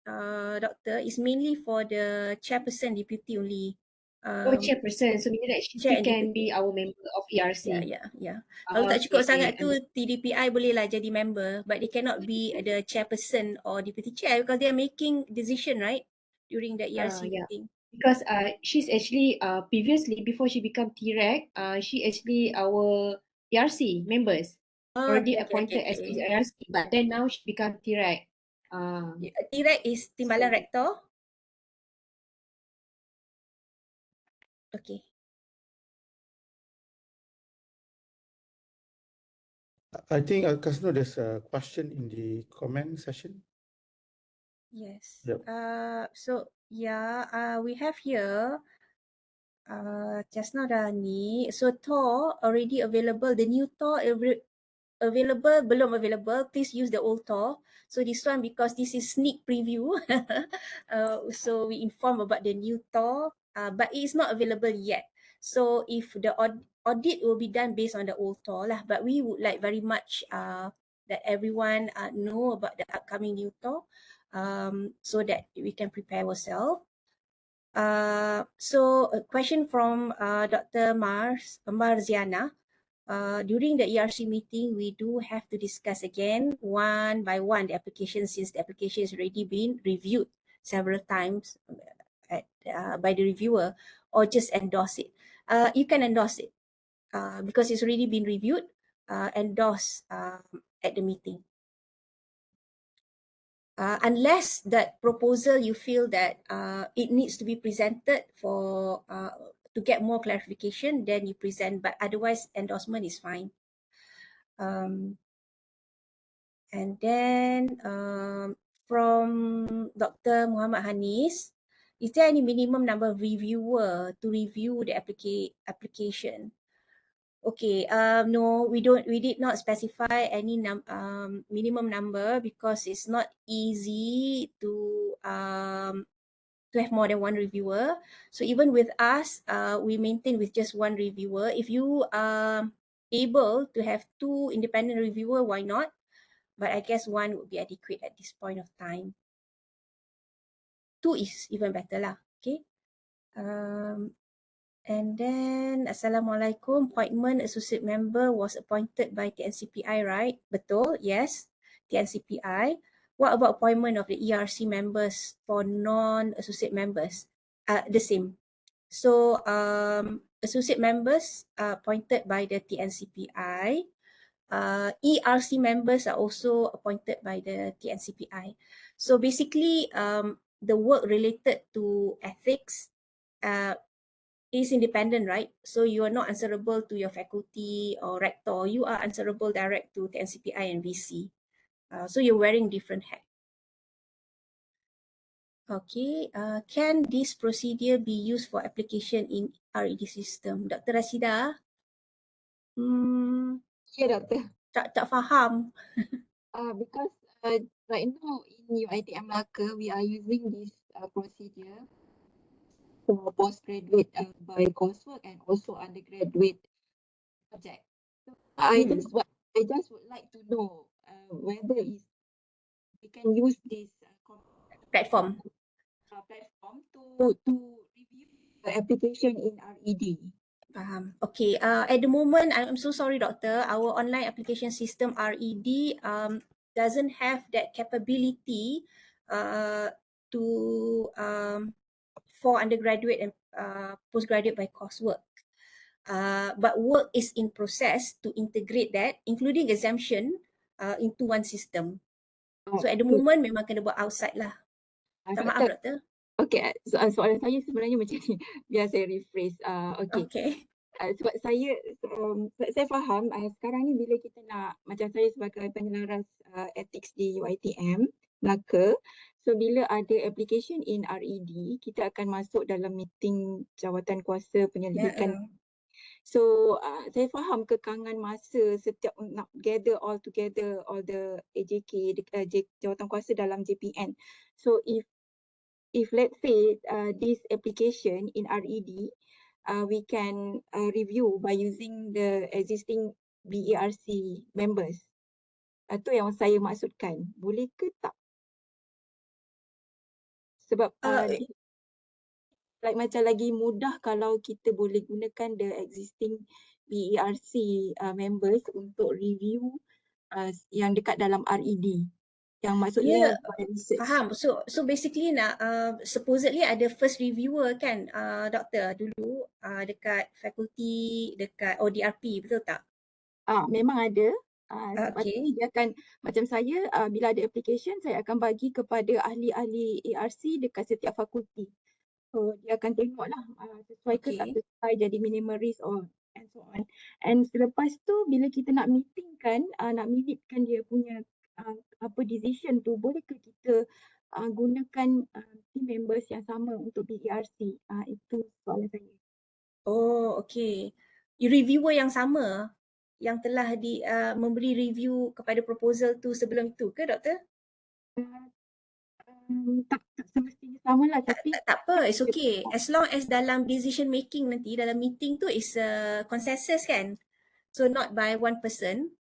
doctor, is mainly for the chairperson, deputy only. Chairperson, so meaning that she Chair still and can deputy. be our member of ERC. Yeah. Kalau tak cukup sangat tu, understand. TDPI bolehlah jadi member, but they cannot be the chairperson or deputy chair because they are making decision, right, during the ERC meeting. Because she's actually previously, before she become TREC, she actually our ERC members, already appointed as ERC, but then now she become TREC. TREC is Timbalan Rector. Okay. I think, Khasnur, there's a question in the comment session. Yes. Yep. So we have here just now dah ni. So Tor already available. The new Tor available, belum available. Please use the old Tor. So this one, because this is sneak preview, so we inform about the new Tor, but it is not available yet. So if the audit will be done based on the old Tor lah, but we would like very much that everyone know about the upcoming new Tor, so that we can prepare ourselves. So a question from Dr. Marziana. During the ERC meeting, we do have to discuss again one by one the application, since the application has already been reviewed several times by the reviewer, or just endorse it. You can endorse it because it's already been reviewed, endorse at the meeting. Unless that proposal you feel that it needs to be presented for to get more clarification, then you present, but otherwise endorsement is fine. And then from Dr. Muhammad Hanis, is there any minimum number of reviewer to review the application? Okay, no, we did not specify any minimum number because it's not easy to have more than one reviewer. So even with us, we maintain with just one reviewer. If you are able to have two independent reviewer, why not? But I guess one would be adequate at this point of time. Two is even better lah. Okay. And then Assalamualaikum, appointment associate member was appointed by TNCPI, right? Betul, yes, TNCPI. What about appointment of the ERC members for non-associate members? The same. So associate members are appointed by the TNCPI. ERC members are also appointed by the TNCPI. So basically, the work related to ethics is independent, right? So you are not answerable to your faculty or rector. You are answerable direct to TNCPI and VC. So you're wearing different hat. Okay, can this procedure be used for application in RED system? Dr. Rashida? Ya, Doktor. Tak faham. Because right now in UiTM Melaka, we are using this procedure for postgraduate by coursework and also undergraduate project. So I just would like to know whether we can use this platform to review the application in RED. Okay, at the moment, I'm so sorry, Doctor. Our online application system RED doesn't have that capability to for undergraduate and postgraduate by coursework. But work is in process to integrate that, including exemption, into one system. So at the moment, memang kena buat outside lah. Maaf, Doktor. Okay, soalan saya sebenarnya macam ni. Biar saya rephrase. Okay. Sebab saya faham sekarang ni bila kita nak, macam saya sebagai penyelaras ethics di UiTM Melaka, so bila ada application in RED, kita akan masuk dalam meeting Jawatankuasa Penyelidikan. So saya faham kekangan masa setiap nak gather all together all the AJK Jawatankuasa dalam JPN. So if let's say this application in RED, we can review by using the existing BERC members. Itu yang saya maksudkan. Boleh ke tak? Sebab macam lagi mudah kalau kita boleh gunakan the existing ERC members untuk review yang dekat dalam RED. Yang maksudnya buat research. Faham. So basically supposedly ada first reviewer kan, doktor dulu dekat fakulti, dekat ODRP, betul tak? Memang ada. Lepas Okay. ni dia akan, macam saya, bila ada application, saya akan bagi kepada ahli-ahli ERC dekat setiap fakulti. So dia akan tengoklah sesuai ke tak Okay. sesuai, jadi minimal risk or and so on. And selepas tu bila kita nak meetingkan, nak minitkan dia punya decision tu, boleh ke kita gunakan team members yang sama untuk BERC? Itu soalan saya. Oh, okay. Reviewer yang sama yang telah memberi review kepada proposal tu sebelum tu ke, doktor? Tak semestinya sama lah, tapi Tak apa, it's okay. As long as dalam decision making nanti, dalam meeting tu is consensus kan? So not by one person.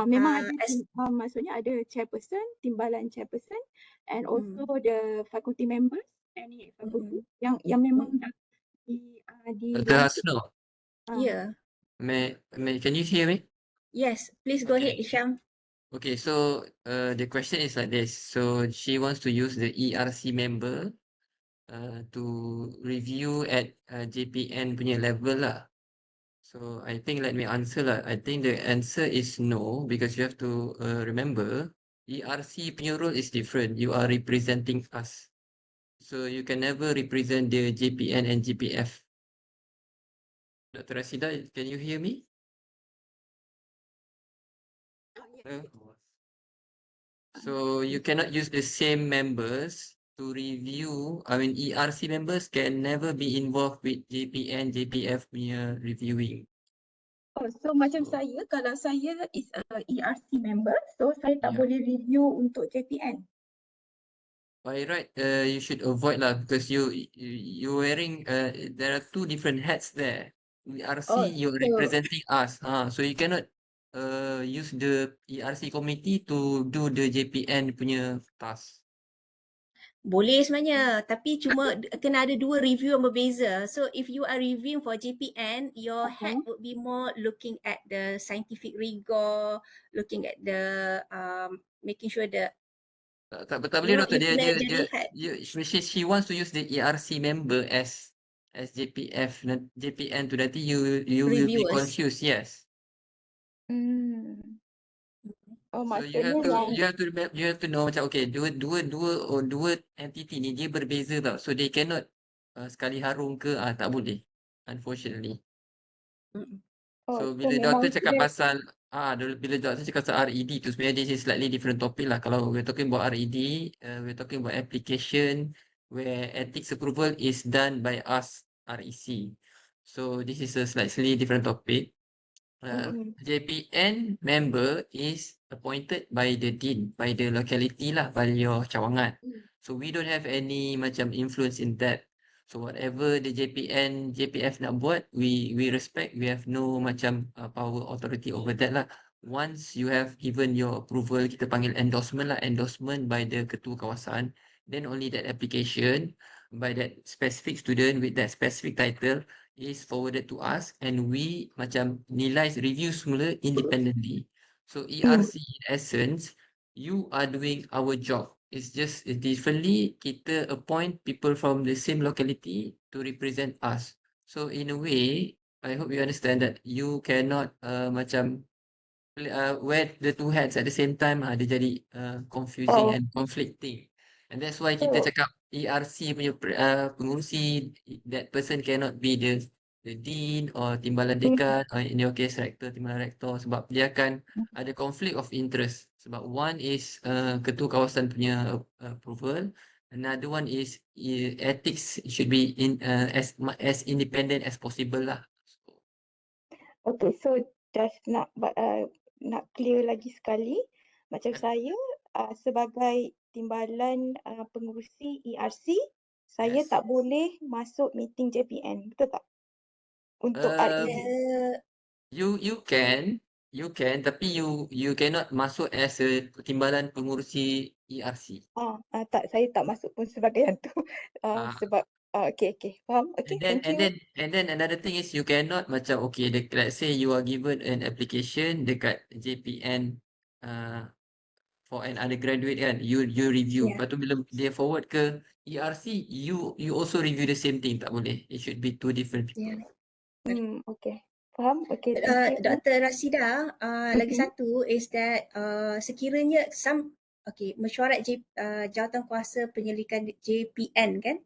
memang ada as- maksudnya ada chairperson, timbalan chairperson, and also the faculty members, any faculty yang memang dah Dr. dilantik. Khasnur, Yeah. can you hear me? Yes, please go ahead, Okay. Isham. Okay, so the question is like this. So she wants to use the ERC member to review at JPN punya level lah. So I think let me answer lah. I think the answer is no, because you have to remember ERC punya role is different. You are representing us. So you can never represent the JPN and GPF. Dr. Rasida, can you hear me? So you cannot use the same members to review. I mean, ERC members can never be involved with JPN, JPF punya reviewing. Oh, so macam saya, kalau saya is a ERC member, so saya tak Yeah. boleh review untuk JPN. By right, you should avoid lah, because you wearing there are two different hats there. ERC, Oh, you're so- representing us. So you cannot use the ERC committee to do the JPN punya task. Boleh sebenarnya, tapi cuma kena ada dua review yang berbeza. So if you are reviewing for JPN, your hat would be more looking at the scientific rigor, looking at the making sure the Tak boleh, doktor. you kena jadi hat. She wants to use the ERC member as JPF, JPN tu nanti you will be Reviewers. confused. Yes. Oh, So maksudnya you have to know macam okay, dua entity ni dia berbeza tau. So they cannot sekali harung ke tak boleh, unfortunately. So bila doktor cakap pasal bila doktor cakap pasal RED tu, sebenarnya this is slightly different topic lah. Kalau we're talking about RED, we're talking about application where ethics approval is done by us, REC. So this is a slightly different topic. JPN member is appointed by the dean, by the locality lah, by your cawangan. So we don't have any macam influence in that. So whatever the JPN, JPF nak buat, we respect. We have no macam power authority over that lah. Once you have given your approval, kita panggil endorsement lah, endorsement by the ketua kawasan, then only that application by that specific student with that specific title is forwarded to us, and we macam nilai review semula independently. So ERC in essence, you are doing our job. It's just differently, kita appoint people from the same locality to represent us. So in a way, I hope you understand that you cannot macam wear the two hats at the same time. Dia jadi confusing and conflicting. And that's why kita cakap ERC punya pengurusi, that person cannot be the dean or timbalan dekan, or in your case rector, timbalan rektor, sebab dia akan ada conflict of interest. Sebab one is ketua kawasan punya approval, another one is ethics should be as independent as possible lah. Okay, so just nak clear lagi sekali, macam saya sebagai timbalan pengurusi ERC, saya Yes. tak boleh masuk meeting JPN, betul tak? Untuk RED. You can You can, tapi you cannot masuk as a timbalan pengurusi ERC. Tak, saya tak masuk pun sebagai yang tu. Ah, Sebab okay, faham. Okay, thank you. and then another thing is you cannot macam okay, let's say you are given an application dekat JPN for an undergraduate kan, you review. Yeah. Lepas tu bila dia forward ke ERC, you also review the same thing, tak boleh. It should be two different people. Yeah. Okay. Faham? Okay, thank you. Dr. Rasida, lagi Mhm. satu is that sekiranya mesyuarat Jawatankuasa Penyelidikan JPN kan,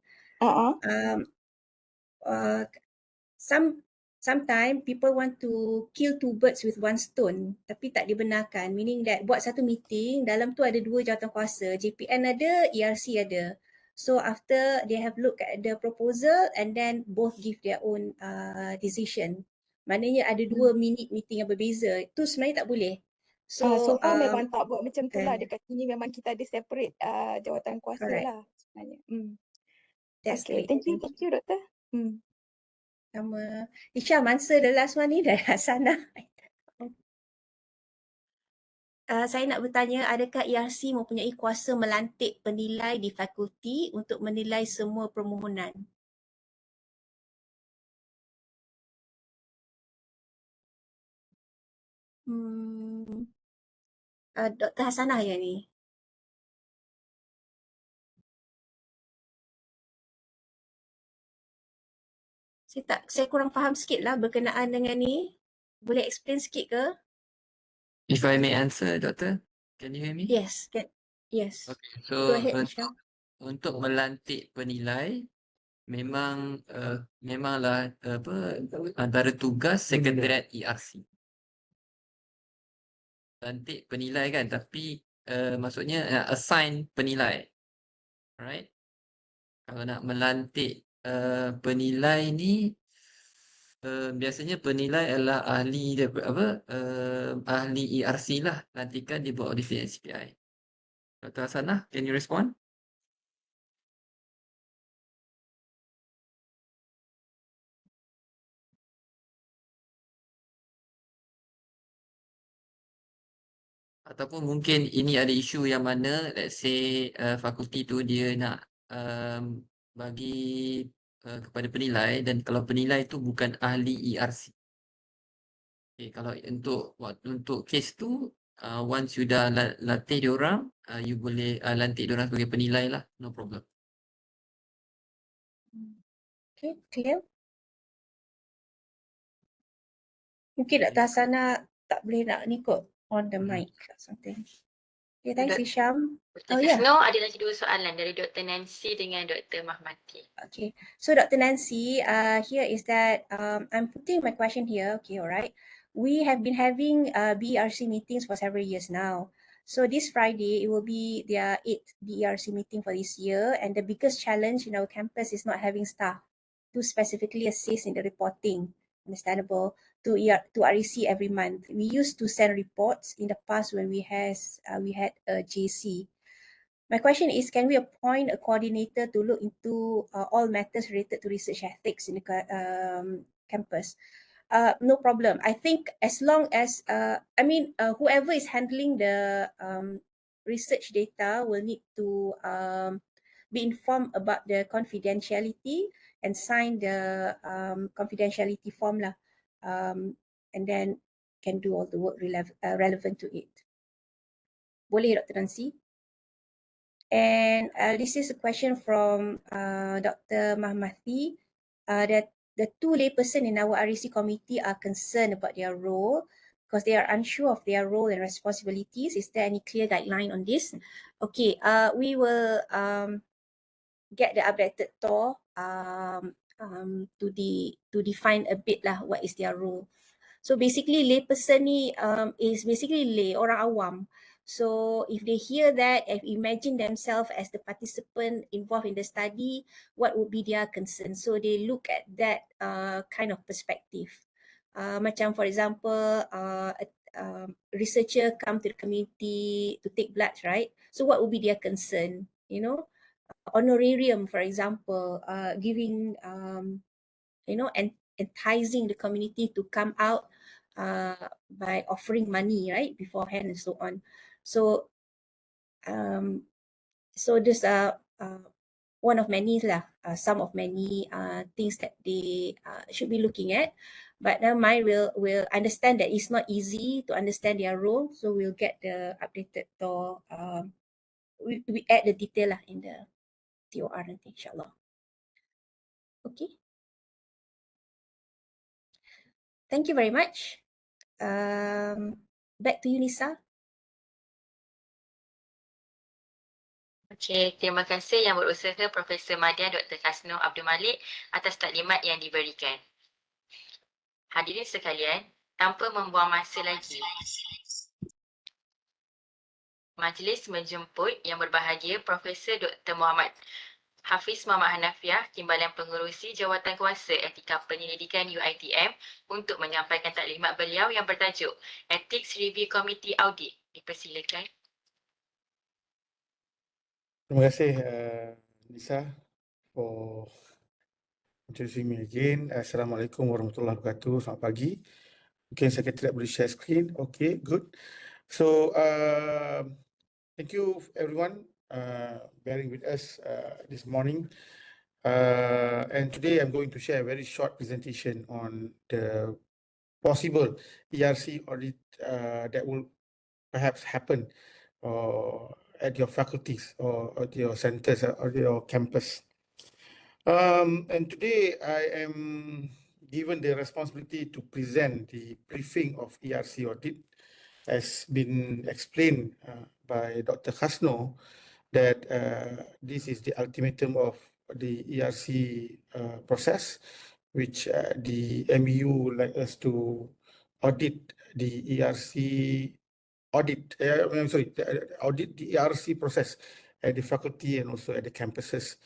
sometimes people want to kill two birds with one stone, tapi tak dibenarkan, meaning that buat satu meeting, dalam tu ada dua jawatankuasa, JPN ada, ERC ada. So after they have looked at the proposal and then both give their own decision. Maknanya ada dua minute meeting yang berbeza. Itu sebenarnya tak boleh. So far memang tak buat macam tu lah. Dekat sini memang kita ada separate jawatankuasa correct. lah sebenarnya. That's Okay, great. thank you doktor. Sama. Hisham, answer the last one ni dah sana. Saya nak bertanya, adakah ERC mempunyai kuasa melantik penilai di fakulti untuk menilai semua permohonan? Dr. Hasanah yang ni. Saya kurang faham sikit lah berkenaan dengan ni. Boleh explain sikit ke? If I may answer, Doctor, can you hear me? Yes. Yes. Okay, Go so ahead, Hisham. untuk melantik penilai, memanglah antara tugas sekretariat ERC. Lantik penilai kan, tapi maksudnya assign penilai. Alright. Kalau nak melantik penilai ni, biasanya penilai adalah ahli ahli ERC lah, lantikan di bawah audit CPI. Dr. Hasanah, can you respond? Ataupun mungkin ini ada isu yang mana, let's say fakulti tu dia nak bagi kepada penilai, dan kalau penilai tu bukan ahli ERC. Okay, kalau untuk kes tu, once you dah latih diorang, you boleh lantik diorang sebagai penilai lah, no problem. Okay, clear. Mungkin Dr. Hasanah tak boleh nak ni kot on the mic or something. Okay, thanks Hisham. Dr. Khasnur, ada lagi dua soalan dari Dr. Nancy dengan Dr. Mahmati. Okay, so Dr. Nancy, here is that I'm putting my question here. Okay, alright. We have been having BERC meetings for several years now. So this Friday, it will be their 8th BERC meeting for this year, and the biggest challenge in our campus is not having staff to specifically assist in the reporting, understandable, to REC every month. We used to send reports in the past when we had a JC. My question is, can we appoint a coordinator to look into all matters related to research ethics in the campus? No problem. I think as long as, whoever is handling the research data will need to be informed about the confidentiality and sign the confidentiality form lah, and then can do all the work relevant to it. Boleh, Dr. Nancy? And this is a question from Dr. Mahmati, that the two layperson in our REC committee are concerned about their role because they are unsure of their role and responsibilities. Is there any clear guideline on this? Okay, we will get the updated TOR to define a bit lah what is their role. So basically layperson ni is basically lay, orang awam. So if they hear that and imagine themselves as the participant involved in the study, what would be their concern? So they look at that kind of perspective. Macam for example, researcher come to the community to take blood, right? So what would be their concern? You know, honorarium, for example, giving, enticing the community to come out by offering money, right, beforehand and so on. So so this one of many lah, some of many things that they should be looking at. But now mine will understand that it's not easy to understand their role, so we'll get the updated TOR. We add the detail lah in the TOR nanti, insyaAllah. Okay. Thank you very much. Back to you, Nisa. Okey, terima kasih Yang Berusaha Profesor Madya Dr. Khasnur Abdul Malek atas taklimat yang diberikan. Hadirin sekalian, tanpa membuang masa lagi, majlis menjemput Yang Berbahagia Profesor Dr. Hafiz Muhammad Hanafiah, Timbalan Pengerusi Jawatankuasa Etika Penyelidikan UiTM untuk menyampaikan taklimat beliau yang bertajuk Ethics Review Committee Audit. Dipersilakan. Terima kasih Nisa for introducing me again. Assalamualaikum warahmatullahi wabarakatuh. Selamat pagi. Mungkin saya tidak boleh share screen. Okay, good. So thank you everyone bearing with us this morning. And today I'm going to share a very short presentation on the possible ERC audit that will perhaps happen at your faculties or at your centers or your campus. And today I am given the responsibility to present the briefing of ERC audit, as been explained by Dr. Khasnur, that this is the ultimatum of the ERC process, which the MEU would like us to audit the ERC audit the ERC process at the faculty and also at the campuses.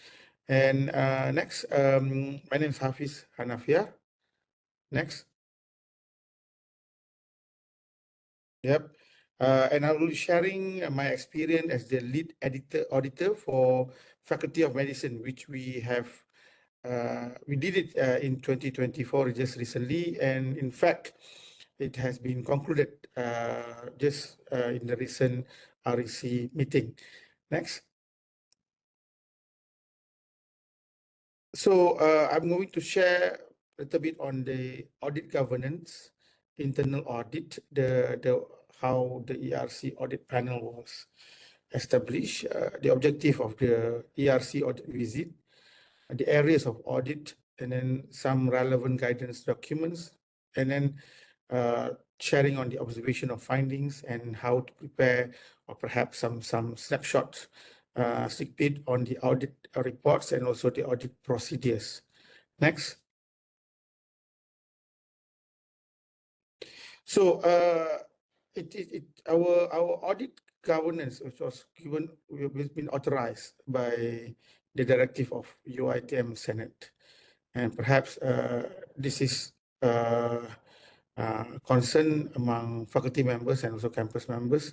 And next, my name is Hafiz Hanafiah. Next. Yep. And I will be sharing my experience as the lead auditor for Faculty of Medicine, which we have, we did it in 2024 just recently. And in fact, it has been concluded just in the recent REC meeting. Next. So I'm going to share a little bit on the audit governance, internal audit, how the ERC audit panel was established, the objective of the ERC audit visit, the areas of audit, and then some relevant guidance documents, and then sharing on the observation of findings and how to prepare, or perhaps some snapshots, sneak peek on the audit reports and also the audit procedures. Next. So our audit governance, which was been authorized by the directive of UiTM Senate, and perhaps this is concern among faculty members and also campus members,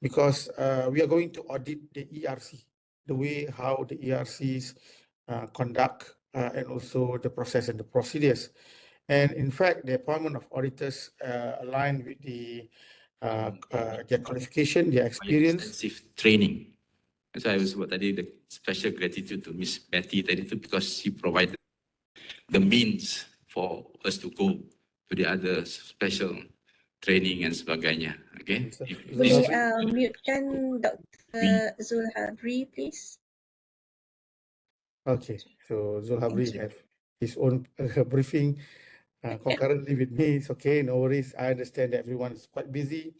because we are going to audit the ERC, the way how the ERCs conduct and also the process and the procedures. And in fact, the appointment of auditors align with their qualification, their experience. Extensive training. So I was about tadi the special gratitude to Miss Betty tadi tu, because she provided the means for us to go to the other special training and sebagainya. Okay. Boleh mutekan Dr. Zulhabri, please. Okay. So Zulhabri have his own briefing concurrently with me. It's okay, no worries. I understand that everyone is quite busy,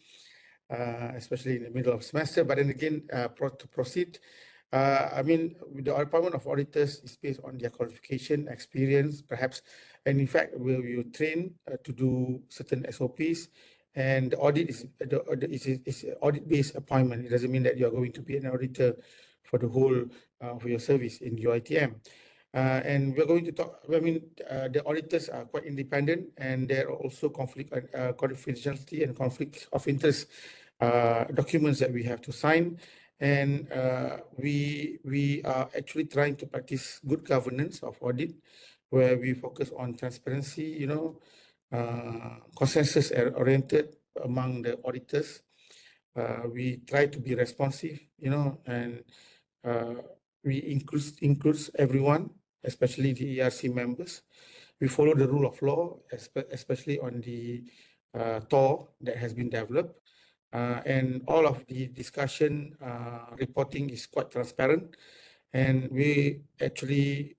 especially in the middle of semester. But then again, to proceed, I mean, the appointment of auditors is based on their qualification, experience, perhaps, and in fact, we will train to do certain SOPs. And the audit is audit-based appointment. It doesn't mean that you are going to be an auditor for the whole for your service in UiTM. And we're going to talk, I mean, the auditors are quite independent, and there are also confidentiality and conflict of interest documents that we have to sign. And we are actually trying to practice good governance of audit, where we focus on transparency, consensus oriented among the auditors. We try to be responsive, and we includes everyone, especially the ERC members. We follow the rule of law, especially on the TOR that has been developed. And all of the discussion reporting is quite transparent. And we actually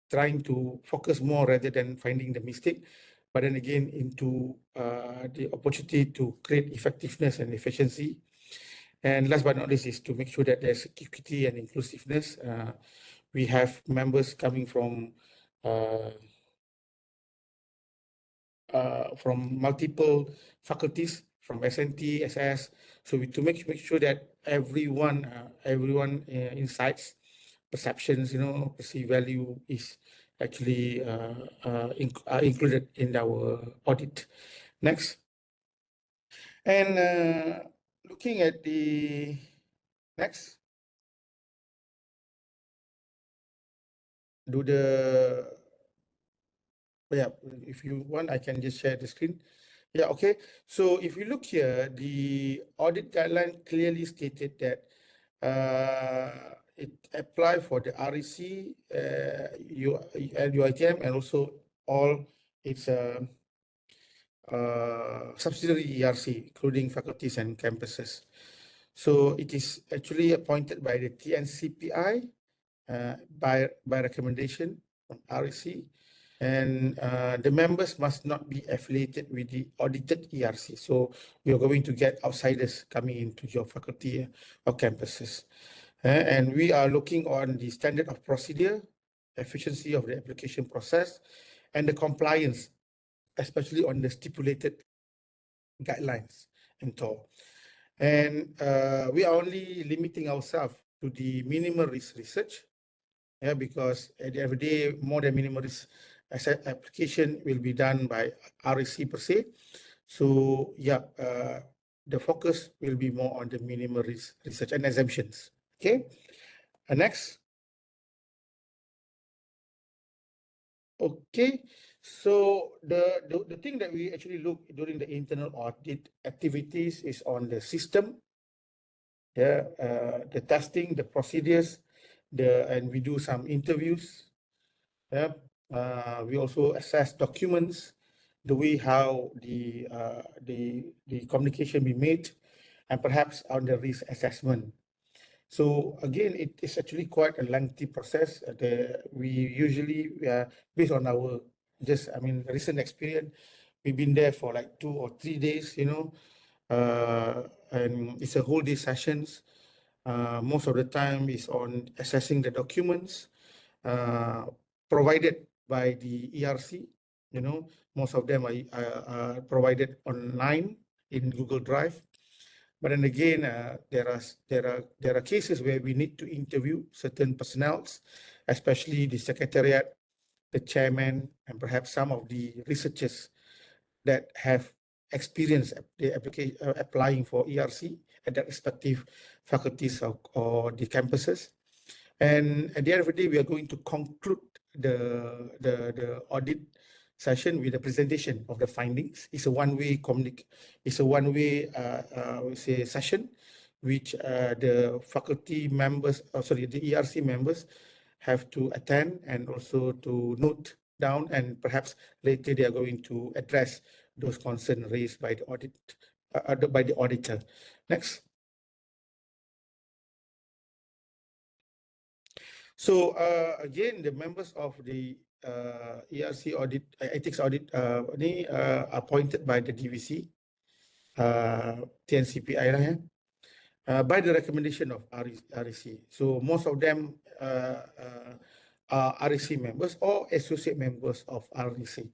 trying to focus more rather than finding the mistake, but then again into the opportunity to create effectiveness and efficiency. And last but not least is to make sure that there's equity and inclusiveness. We have members coming from multiple faculties, from SNT, SS. So to make sure that everyone insights, perceptions, perceived value is actually included in our audit. Next. And looking at the next. Yeah, if you want, I can just share the screen. Yeah, okay. So if you look here, the audit guideline clearly stated that it apply for the REC, UiTM, and also all its subsidiary ERC, including faculties and campuses. So it is actually appointed by the TNCPI by recommendation from REC. And the members must not be affiliated with the audited ERC. So we are going to get outsiders coming into your faculty or campuses. And we are looking on the standard of procedure, efficiency of the application process, and the compliance, especially on the stipulated guidelines and TOR. And we are only limiting ourselves to the minimal risk research, because at the end of the day, more than minimal risk application will be done by REC per se. So the focus will be more on the minimal risk research and exemptions. Okay, next. Okay, so the thing that we actually look during the internal audit activities is on the system, the testing, the procedures, and we do some interviews. We also assess documents, the way how the communication be made, and perhaps on the risk assessment. So again, it is actually quite a lengthy process. We usually, based on our recent experience, we've been there for like 2 or 3 days, and it's a whole day sessions. Most of the time is on assessing the documents provided by the ERC. Most of them are provided online in Google Drive. But then again, there are cases where we need to interview certain personnel, especially the secretariat, the chairman, and perhaps some of the researchers that have experience applying for ERC at their respective faculties or the campuses. And at the end of the day, we are going to conclude the audit session with a presentation of the findings. It's a one-way session, which the faculty members, the ERC members have to attend and also to note down, and perhaps later they are going to address those concerns raised by the audit by the auditor. Next. So again, the members of the ERC audit, ethics audit, appointed by the DVC, TNCPI lah, by the recommendation of REC. So most of them are REC members or associate members of REC.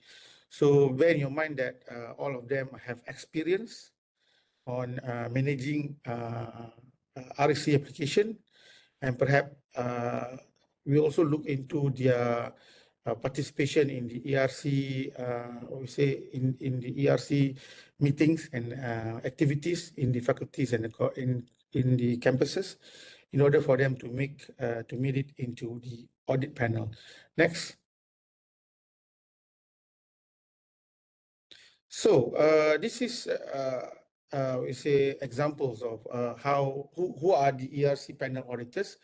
So bear in your mind that all of them have experience on managing REC application, and perhaps we also look into their participation in the ERC, in the ERC meetings and activities in the faculties and in the campuses, in order for them to make it into the audit panel. Next. So this is we say examples of who are the ERC panel auditors.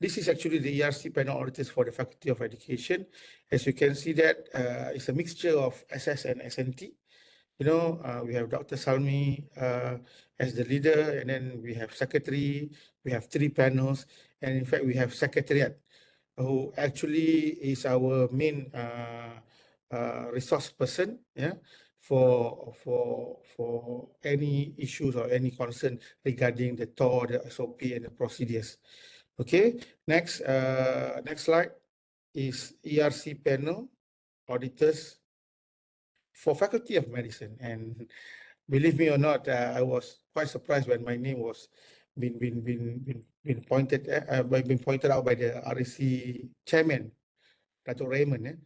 This is actually the ERC panel auditors for the Faculty of Education. As you can see that it's a mixture of SS and SNT. You know, we have Dr. Salmi as the leader, and then we have secretary, we have 3 panels, and in fact we have secretariat, who actually is our main resource person, yeah, for any issues or any concern regarding the TOR, the SOP, and the procedures. Okay, next slide is ERC panel auditors for Faculty of Medicine. And believe me or not, I was quite surprised when my name was been pointed out by the REC chairman, Dato' Raymond,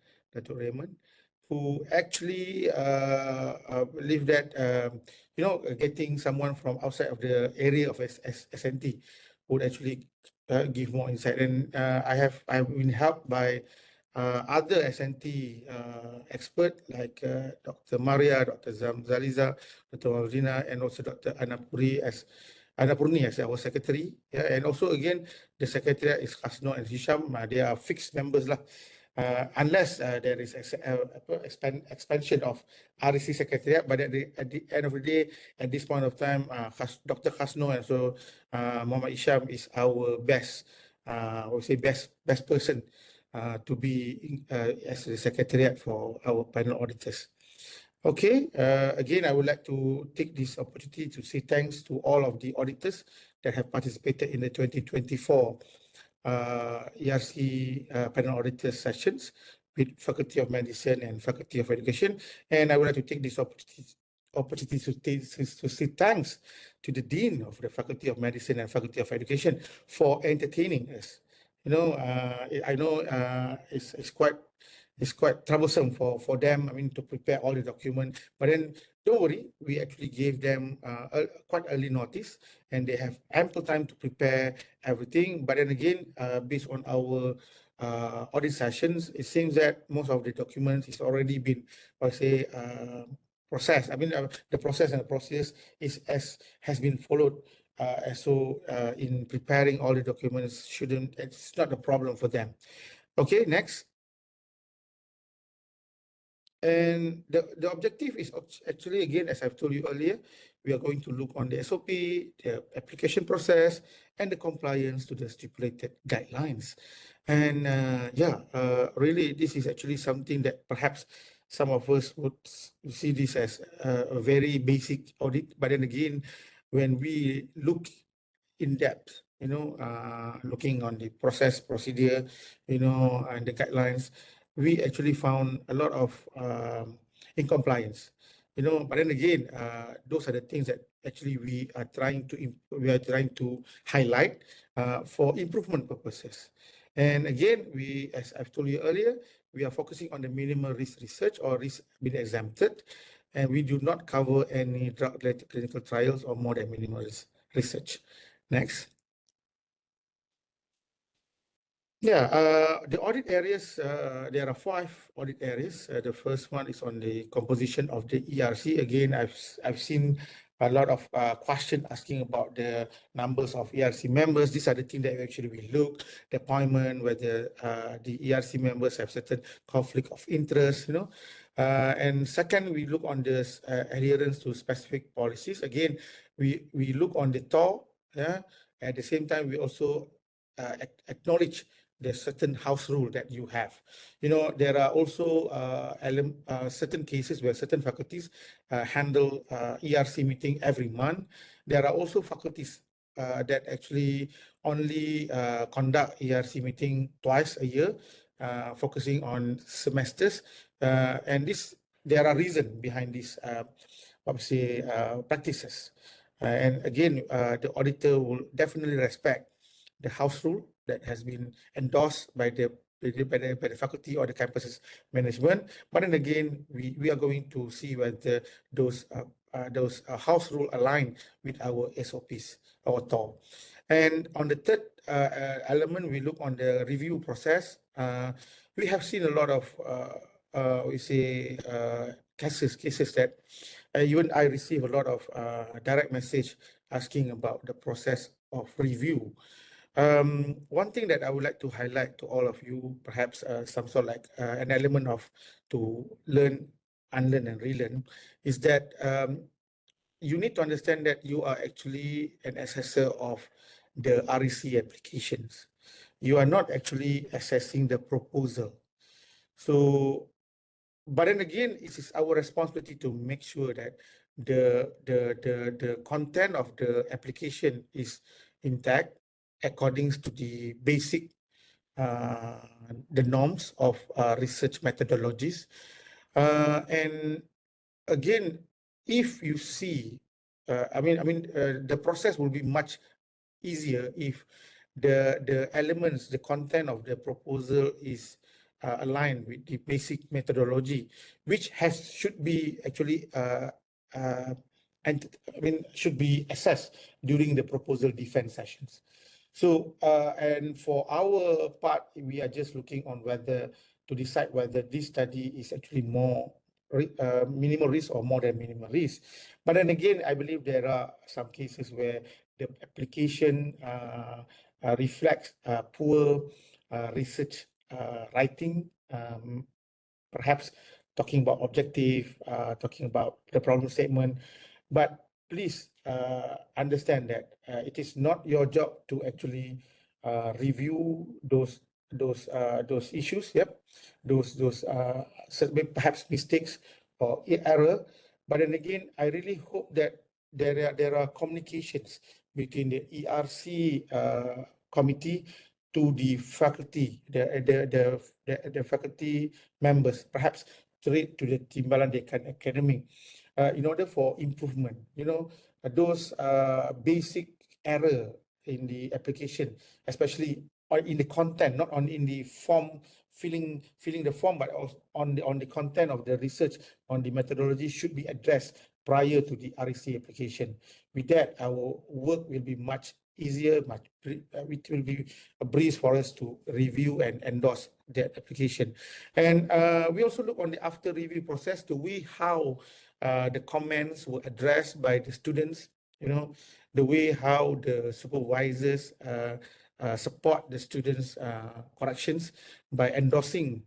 who actually believe that you know, getting someone from outside of the area of SNT would actually give more insight. And I've been helped by other SNT expert like Dr. Maria, Dr. Zaliza, Dr. Marzina, and also Dr. Anapurni as our secretary. Yeah, and also again, the secretary is Khasnur and Hisham. They are fixed members lah. Unless there is expansion of REC secretariat, but at the end of the day, at this point of time, Dr. Khasnur and so Muhammad Isham is our best, I would say best person to be as the secretariat for our panel auditors. Okay, again, I would like to take this opportunity to say thanks to all of the auditors that have participated in the 2024 ERC panel auditor sessions with Faculty of Medicine and Faculty of Education. And I would like to take this opportunity to say thanks to the Dean of the Faculty of Medicine and Faculty of Education for entertaining us. You know, I know it's quite troublesome for them, I mean, to prepare all the documents, but then don't worry, we actually gave them quite early notice, and they have ample time to prepare everything. But then again, based on our audit sessions, it seems that most of the documents is already been, I say, processed. I mean, the process and the process has been followed. So in preparing all the documents, it's not a problem for them. Okay, next. And the objective is actually, again, as I've told you earlier, we are going to look on the SOP, the application process, and the compliance to the stipulated guidelines. And really, this is actually something that perhaps some of us would see this as a very basic audit. But then again, when we look in depth, you know, looking on the procedure, you know, and the guidelines, we actually found a lot of incompliance, you know. But then again, those are the things that actually we are trying to highlight for improvement purposes. And again, as I've told you earlier, we are focusing on the minimal risk research or risk being exempted, and we do not cover any drug-related clinical trials or more than minimal risk research. Next. Yeah, the audit areas, there are 5 audit areas. The first one is on the composition of the ERC. Again, I've seen a lot of questions asking about the numbers of ERC members. These are the things that actually we look, the appointment, whether the ERC members have certain conflict of interest, you know. And second, we look on the adherence to specific policies. Again, we look on the TOR. Yeah. At the same time, we also acknowledge the certain house rule that you have. You know, there are also certain cases where certain faculties handle ERC meeting every month. There are also faculties that actually only conduct ERC meeting twice a year, focusing on semesters. And there are reasons behind these practices. And again, the auditor will definitely respect the house rule that has been endorsed by the faculty or the campus's management. But then again, we are going to see whether those house rule align with our SOPs, our TOR. And on the third element, we look on the review process. We have seen a lot of cases that even I receive a lot of direct message asking about the process of review. One thing that I would like to highlight to all of you, perhaps some sort like an element of to learn, unlearn and relearn, is that you need to understand that you are actually an assessor of the REC applications. You are not actually assessing the proposal. So, but then again, it is our responsibility to make sure that the content of the application is intact according to the basic the norms of research methodologies. And again, if you see, the process will be much easier if the elements, the content of the proposal is aligned with the basic methodology, which should be actually should be assessed during the proposal defense sessions. So, and for our part, we are just looking on whether to decide whether this study is actually more minimal risk or more than minimal risk. But then again, I believe there are some cases where the application reflects poor research writing, perhaps talking about objective, talking about the problem statement. But please understand that it is not your job to actually review those issues. Yep, those perhaps mistakes or error. But then again, I really hope that there are communications between the ERC committee to the faculty, the faculty members, perhaps straight to the Timabalan Academic, in order for improvement. You know, those basic error in the application, especially in the content, not only in the form, filling the form, but also on the content of the research, on the methodology, should be addressed prior to the REC application. With that, our work will be much easier, it will be a breeze for us to review and endorse that application. And we also look on the after review process, the way how the comments were addressed by the students, you know, the way how the supervisors support the students' corrections by endorsing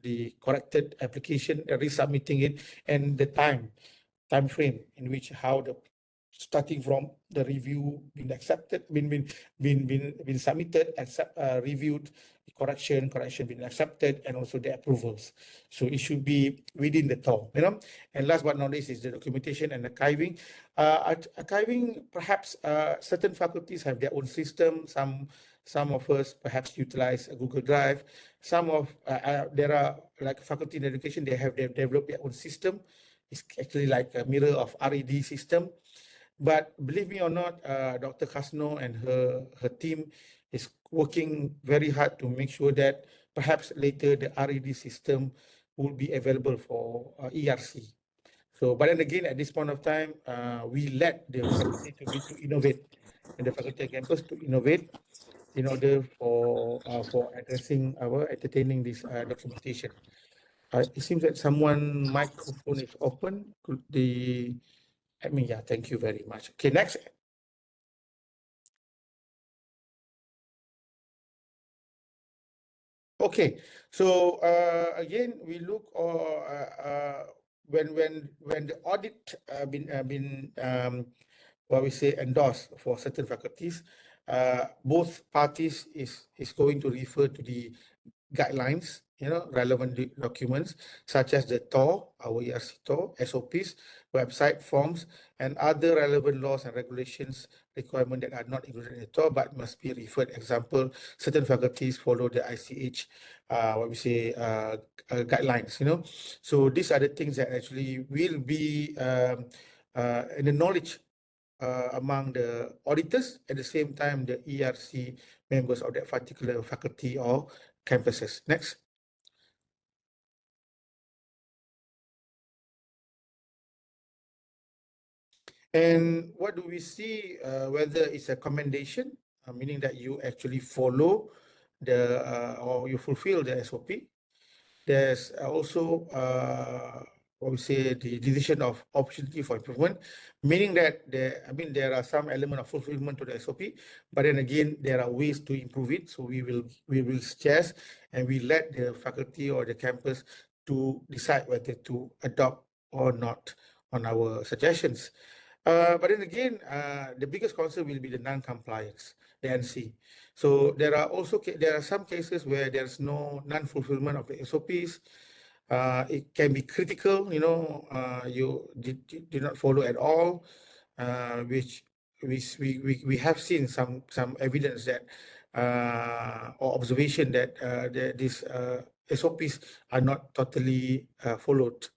the corrected application, resubmitting it, and the time frame in which how the starting from the review being accepted, been submitted, reviewed, correction being accepted, and also the approvals. So it should be within the term, you know. And last but not least is the documentation and archiving. Archiving, perhaps certain faculties have their own system. Some of us perhaps utilize a Google Drive. Some of there are like faculty in education, they've developed their own system. It's actually like a mirror of RED system. But believe me or not, Dr. Khasnur and her team is working very hard to make sure that perhaps later the RED system will be available for ERC. So, but then again, at this point of time, we let the faculty to innovate, and the faculty campus to innovate in order for addressing entertaining this documentation. It seems that someone microphone is open. Could the yeah, thank you very much. Okay, next. Okay, so again, we look when the audit been what we say endorsed for certain faculties, both parties is going to refer to the guidelines, you know, relevant documents such as the TOR, our ERC TOR, SOPs, website forms, and other relevant laws and regulations requirements that are not included in the TOR but must be referred. Example, certain faculties follow the ICH, guidelines, you know. So these are the things that actually will be in the knowledge among the auditors, at the same time the ERC members of that particular faculty or campuses. Next. And what do we see? Whether it's a commendation, meaning that you actually follow or you fulfill the SOP. There's also what we say, the decision of opportunity for improvement, meaning that there are some element of fulfillment to the SOP, but then again, there are ways to improve it. So we will suggest and we let the faculty or the campus to decide whether to adopt or not on our suggestions. But then again, the biggest concern will be the non-compliance, the NC. So there are some cases where there's no non-fulfillment of the SOPs. It can be critical, you did not follow at all, which we have seen some evidence that or observation that these SOPs are not totally followed.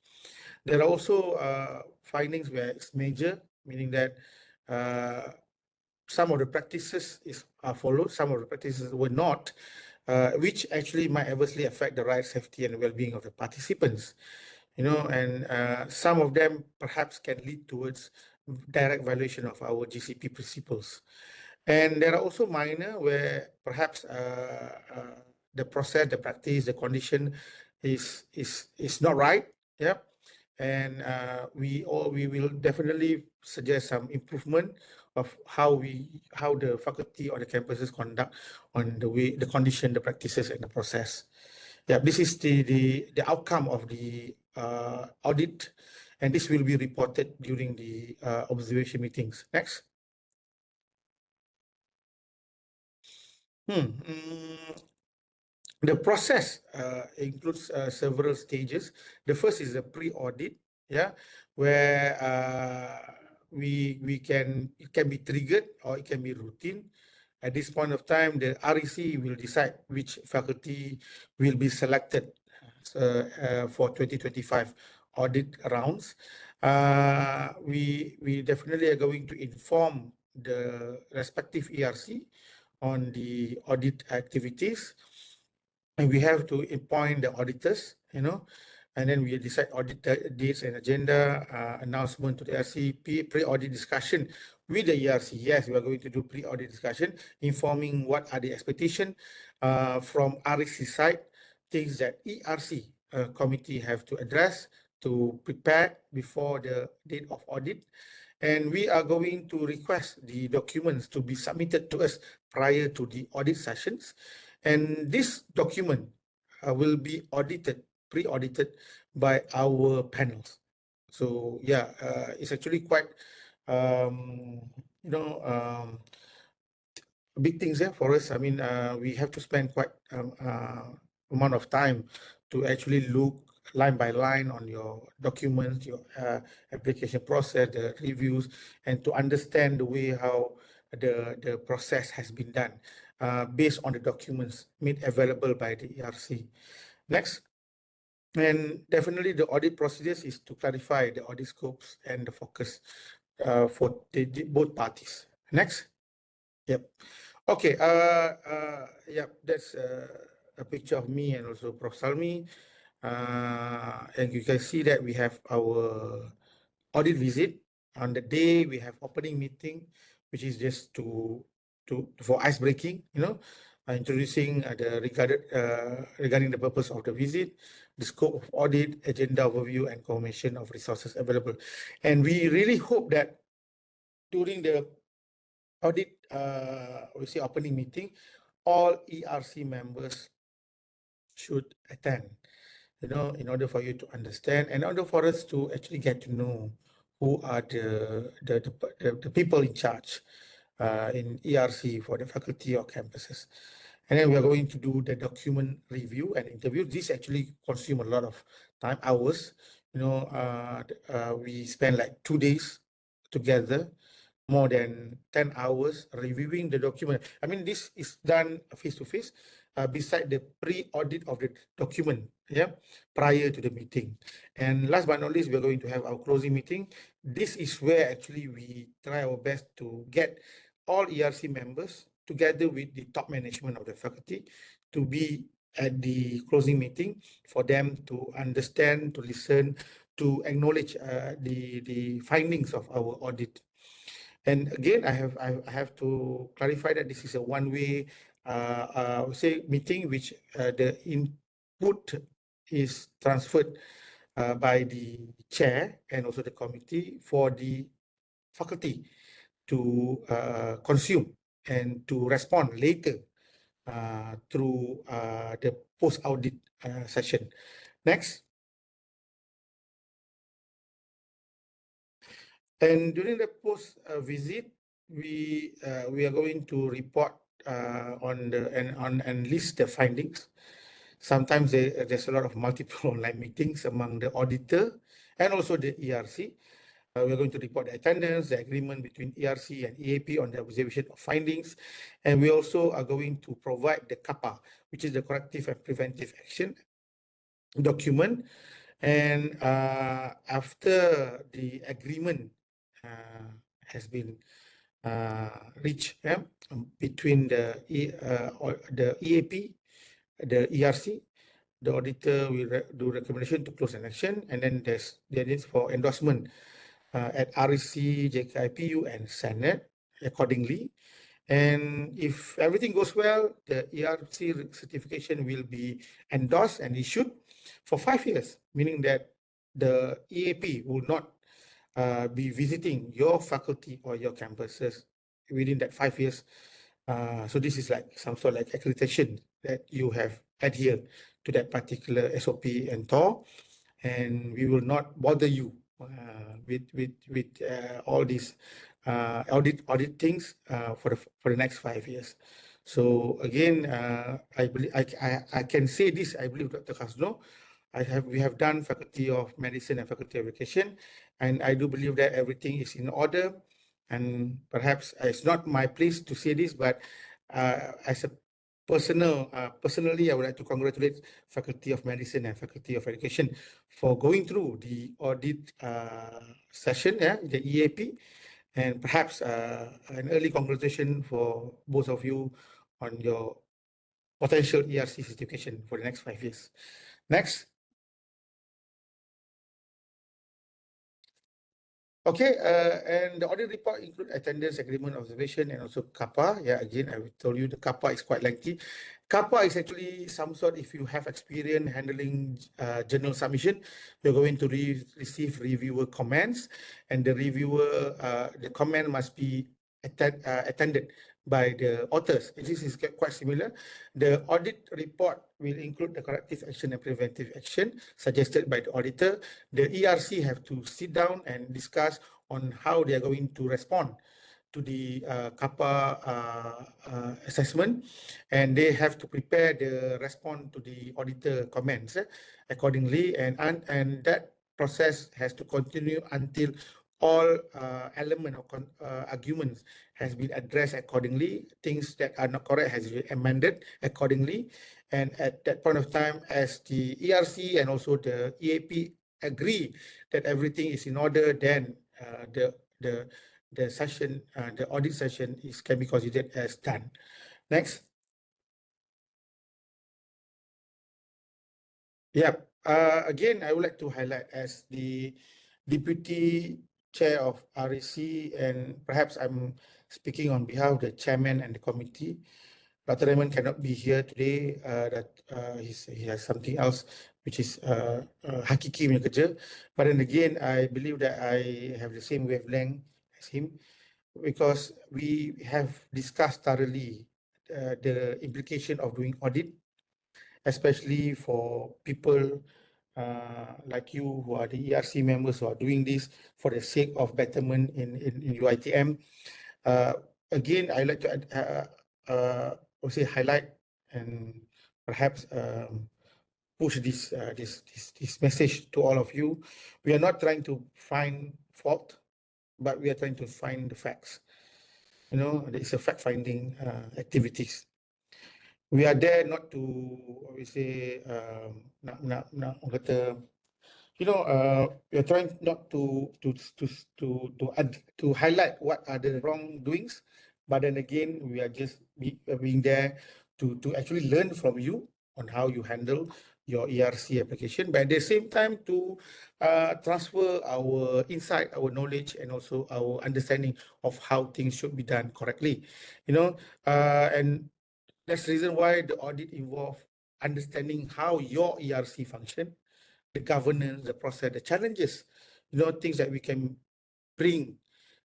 There are also findings where it's major, meaning that some of the practices are followed, some of the practices were not, which actually might adversely affect the right, safety, and well-being of the participants. And some of them perhaps can lead towards direct violation of our GCP principles. And there are also minor where perhaps the process, the practice, the condition is not right. Yeah. And we will definitely suggest some improvement of how the faculty or the campuses conduct on the condition, the practices, and the process. Yeah, this is the outcome of the audit, and this will be reported during the observation meetings. Next. The process includes several stages. The first is the pre-audit, where it can be triggered or it can be routine. At this point of time, the REC will decide which faculty will be selected for 2025 audit rounds. We definitely are going to inform the respective ERC on the audit activities, and we have to appoint the auditors, and then we decide audit dates and agenda, announcement to the ERC, pre-audit discussion with the ERC. Yes, we are going to do pre-audit discussion, informing what are the expectations from REC side, things that ERC committee have to address to prepare before the date of audit. And we are going to request the documents to be submitted to us prior to the audit sessions. And this document will be pre-audited by our panels. So yeah, it's actually quite, big things there for us. I mean, we have to spend quite amount of time to actually look line by line on your documents, your application process, the reviews, and to understand the way how the process has been done based on the documents made available by the ERC. Next. And definitely the audit procedures is to clarify the audit scopes and the focus for both parties. Next. Yep. Okay. Yep. That's a picture of me and also Prof. Salmi. And you can see that we have our audit visit. On the day we have opening meeting, which is just for ice breaking, introducing regarding the purpose of the visit, the scope of audit, agenda overview, and confirmation of resources available. And we really hope that during the audit, opening meeting, all ERC members should attend, in order for you to understand, and in order for us to actually get to know who are the people in charge in ERC for the faculty or campuses. And then we are going to do the document review and interview. This actually consume a lot of time, hours. We spend like 2 days together, more than 10 hours reviewing the document. I mean, this is done face-to-face beside the pre-audit of the document, prior to the meeting. And last but not least, we're going to have our closing meeting. This is where actually we try our best to get all ERC members together with the top management of the faculty to be at the closing meeting for them to understand, to listen, to acknowledge the findings of our audit. And again, I have to clarify that this is a one-way meeting, which the input is transferred by the chair and also the committee for the faculty to consume and to respond later through the post-audit session. Next. And during the post-visit, we are going to report on and list the findings. Sometimes there's a lot of multiple online meetings among the auditor and also the ERC. We're going to report the attendance, the agreement between ERC and EAP on the observation of findings. And we also are going to provide the CAPA, which is the corrective and preventive action document. And after the agreement has been reached between the EAP, the ERC, the auditor will do recommendation to close an action, and then there's needs for endorsement at REC, JKIPU, and Senate accordingly. And if everything goes well, the ERC certification will be endorsed and issued for 5 years, meaning that the EAP will not be visiting your faculty or your campuses within that 5 years. So this is like some sort of like accreditation that you have adhered to that particular SOP and TOR, and we will not bother you with all these audit things for the next 5 years. So again, I believe I can say this. I believe, Dr. Khasnur, we have done Faculty of Medicine and Faculty of Education, and I do believe that everything is in order. And perhaps it's not my place to say this, but as a personally, I would like to congratulate Faculty of Medicine and Faculty of Education for going through the audit session, the EAP, and perhaps an early congratulation for both of you on your potential ERC certification for the next 5 years. Next. Okay, and the audit report include attendance, agreement, observation, and also CAPA. Yeah, again, I told you the CAPA is quite lengthy. CAPA is actually some sort, if you have experience handling journal submission, you're going to receive reviewer comments, and the reviewer, the comment must be attended by the authors. This is quite similar. The audit report will include the corrective action and preventive action suggested by the auditor. The ERC have to sit down and discuss on how they are going to respond to the CAPA assessment, and they have to prepare the response to the auditor comments accordingly, and that process has to continue until all element of arguments has been addressed accordingly. Things that are not correct has been amended accordingly. And at that point of time, as the ERC and also the EAP agree that everything is in order, then the session, the audit session can be considered as done. Next. Yeah. Again, I would like to highlight as the Deputy Chair of REC, and perhaps I'm speaking on behalf of the Chairman and the committee. Dr. Raymond cannot be here today. He has something else, which is hakiki punya kerja. But then again, I believe that I have the same wavelength as him, because we have discussed thoroughly the implication of doing audit, especially for people like you who are the ERC members who are doing this for the sake of betterment in UiTM. Again, I like to also highlight and perhaps push this message to all of you. We are not trying to find fault, but we are trying to find the facts. You know, it's a fact-finding activities. We are there not to, we say, we are trying not to highlight what are the wrongdoings, but then again, we are just being there to actually learn from you on how you handle your ERC application, but at the same time to transfer our insight, our knowledge, and also our understanding of how things should be done correctly. And that's the reason why the audit involves understanding how your ERC function, the governance, the process, the challenges, things that we can bring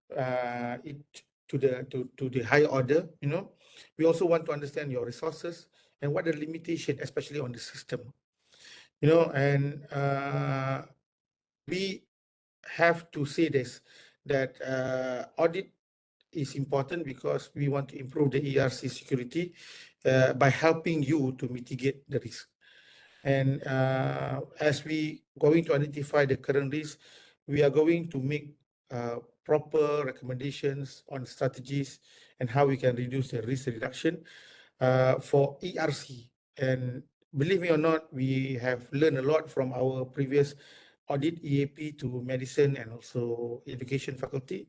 it to the higher order. We also want to understand your resources and what the limitation, especially on the system. And we have to say this, that audit is important because we want to improve the ERC security by helping you to mitigate the risk. And as we going to identify the current risk, we are going to make proper recommendations on strategies and how we can reduce the risk reduction for ERC. And believe me or not, we have learned a lot from our previous audit, EAP to medicine and also education faculty.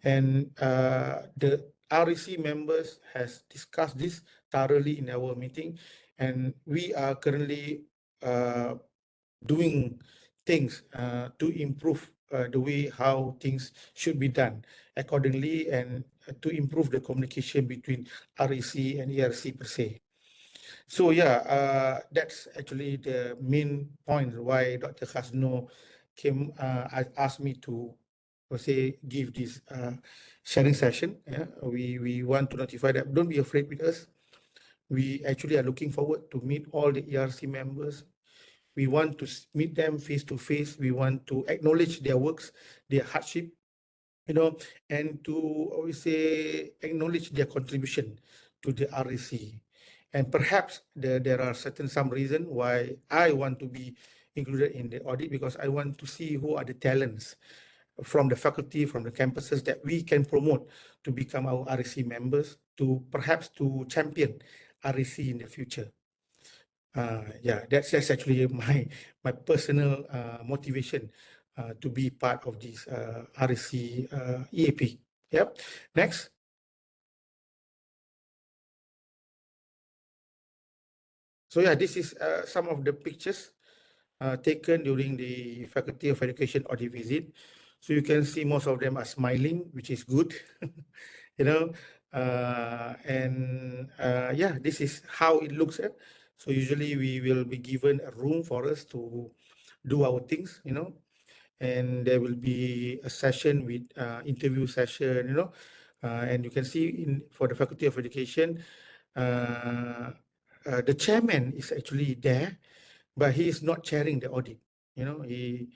And the REC members has discussed this thoroughly in our meeting, and we are currently doing things to improve the way how things should be done accordingly, and to improve the communication between REC and ERC per se. So yeah, that's actually the main point why Dr. Khasnur came asked me to give this sharing session. Yeah, we want to notify that don't be afraid with us. We actually are looking forward to meet all the ERC members. We want to meet them face to face. We want to acknowledge their works, their hardship, and to always acknowledge their contribution to the REC. And perhaps there are some reason why I want to be included in the audit, because I want to see who are the talents from the faculty, from the campuses that we can promote to become our REC members, to perhaps to champion REC in the future. Yeah, that's actually my personal motivation to be part of this REC EAP. Yep. Next. So yeah, this is some of the pictures taken during the Faculty of Education audit visit. So you can see most of them are smiling, which is good. Yeah, this is how it looks. So usually we will be given a room for us to do our things, and there will be a session with interview session, and you can see for the Faculty of Education, the chairman is actually there, but he is not chairing the audit. He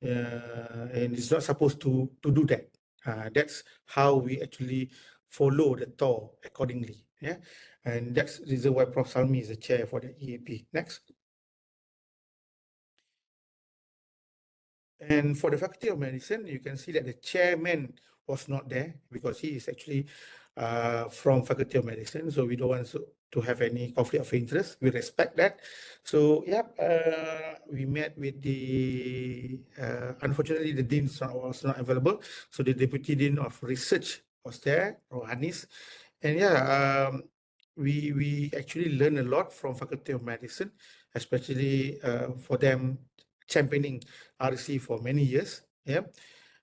and is not supposed to do that. That's how we actually follow the TOR accordingly. Yeah, and that's the reason why Prof. Salmi is the chair for the EAP. Next. And for the Faculty of Medicine, you can see that the chairman was not there because he is actually from Faculty of Medicine. So we don't want to have any conflict of interest. We respect that. So yeah, we met with the, unfortunately the dean was not available. So the Deputy Dean of Research was there, Rohanis. And yeah, we actually learned a lot from Faculty of Medicine, especially for them championing REC for many years. Yeah.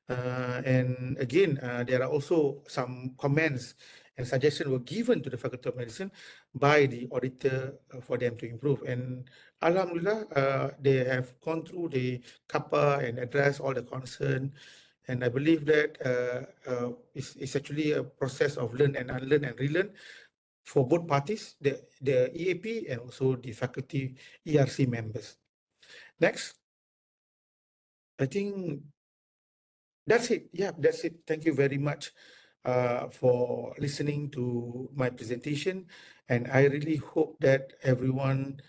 And again, there are also some comments and suggestions were given to the Faculty of Medicine by the auditor for them to improve. And Alhamdulillah, they have gone through the CAPA and addressed all the concern. And I believe that it's actually a process of learn and unlearn and relearn for both parties, the EAP and also the faculty ERC members. Next. I think that's it. Yeah, that's it. Thank you very much for listening to my presentation. And I really hope that everyone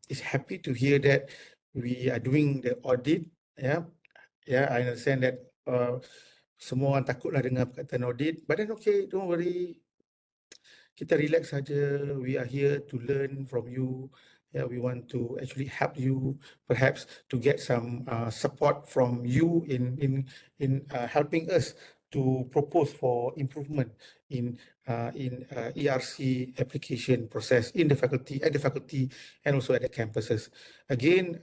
is happy to hear that we are doing the audit. Yeah, yeah, I understand that semua orang takutlah dengar perkataan audit. But then okay, don't worry. Kita relax saja. We are here to learn from you. Yeah, we want to actually help you, perhaps to get some support from you in helping us to propose for improvement in ERC application process in the faculty, at the faculty, and also at the campuses. Again,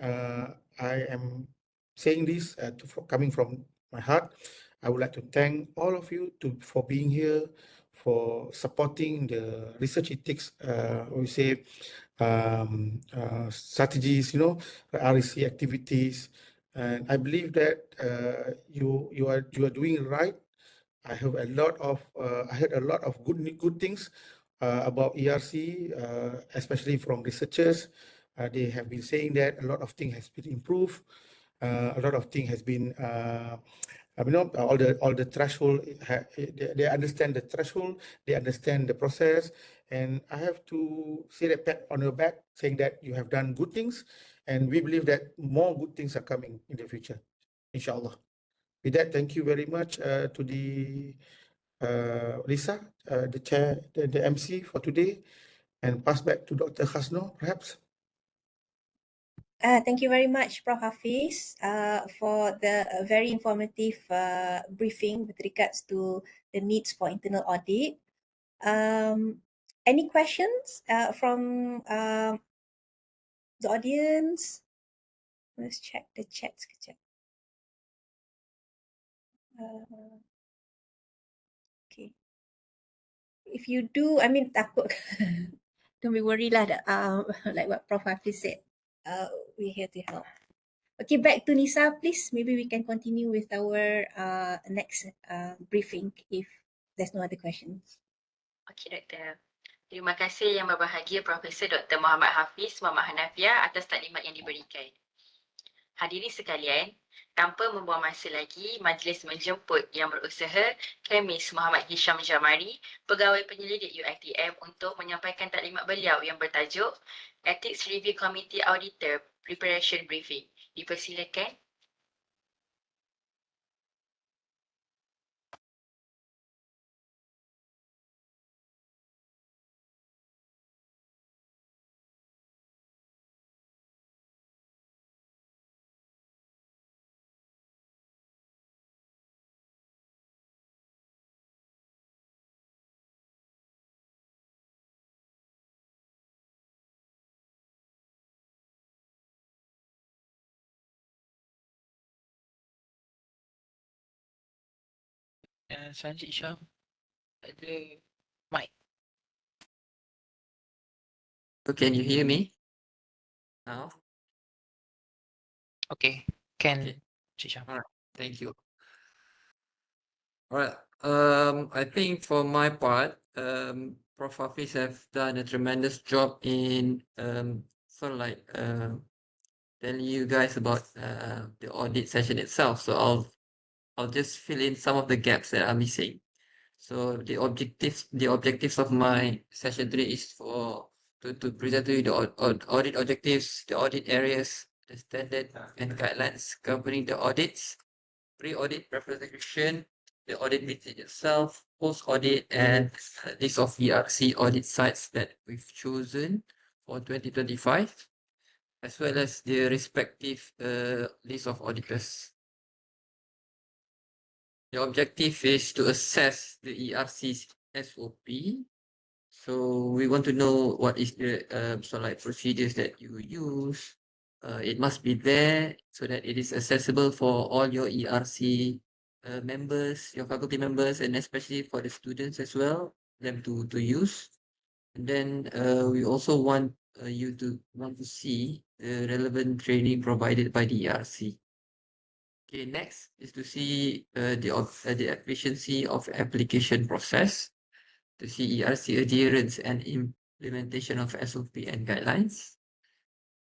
I am saying this coming from my heart. I would like to thank all of you for being here, supporting the research ethics, we say, strategies, REC activities. And I believe that you are doing right. I heard a lot of good things about ERC, especially from researchers. They have been saying that a lot of things has been improved. A lot of things has been, all the threshold. They understand the threshold. They understand the process. And I have to say that pat on your back, saying that you have done good things, and we believe that more good things are coming in the future, inshallah. With that, thank you very much to the Lisa, the chair, the MC for today, and pass back to Dr. Khasnur, perhaps. Thank you very much, Prof. Hafiz, for the very informative briefing with regards to the needs for internal audit. Any questions from the audience? Let's check the chat. Okay. If you do, I mean, takut. Don't be worried lah. Like what Prof. Hafiz said, we're here to help. Okay, back to Nisa, please. Maybe we can continue with our next briefing if there's no other questions. Okey, Doktor. Terima kasih Yang Berbahagia Profesor Dr. Muhammad Hafiz Muhammad Hanafiah atas taklimat yang diberikan. Hadirin sekalian, tanpa membuang masa lagi, majlis menjemput Yang Berusaha, Kemis Muhammad Hisham Jamari, Pegawai Penyelidik UiTM untuk menyampaikan taklimat beliau yang bertajuk Ethics Review Committee Auditor Preparation Briefing. Dipersilakan. Sanjit Syam ada mic. So can you hear me now? Okay, can Okay. Cik Syam. Alright, thank you. Alright, I think for my part, Prof. Hafiz have done a tremendous job in sort of like telling you guys about the audit session itself. So I'll just fill in some of the gaps that are missing. So the objectives of my session today is to present to you the audit objectives, the audit areas, the standard and guidelines governing the audits, pre-audit preparation, the audit meeting itself, post-audit, and list of ERC audit sites that we've chosen for 2025, as well as the respective list of auditors. The objective is to assess the ERC's SOP. So we want to know what is the sort of like procedures that you use. It must be there so that it is accessible for all your ERC members, your faculty members, and especially for the students as well, them to use. And then we also want you to see the relevant training provided by the ERC. Okay, next is to see the efficiency of application process, to see ERC adherence and implementation of SOP and guidelines.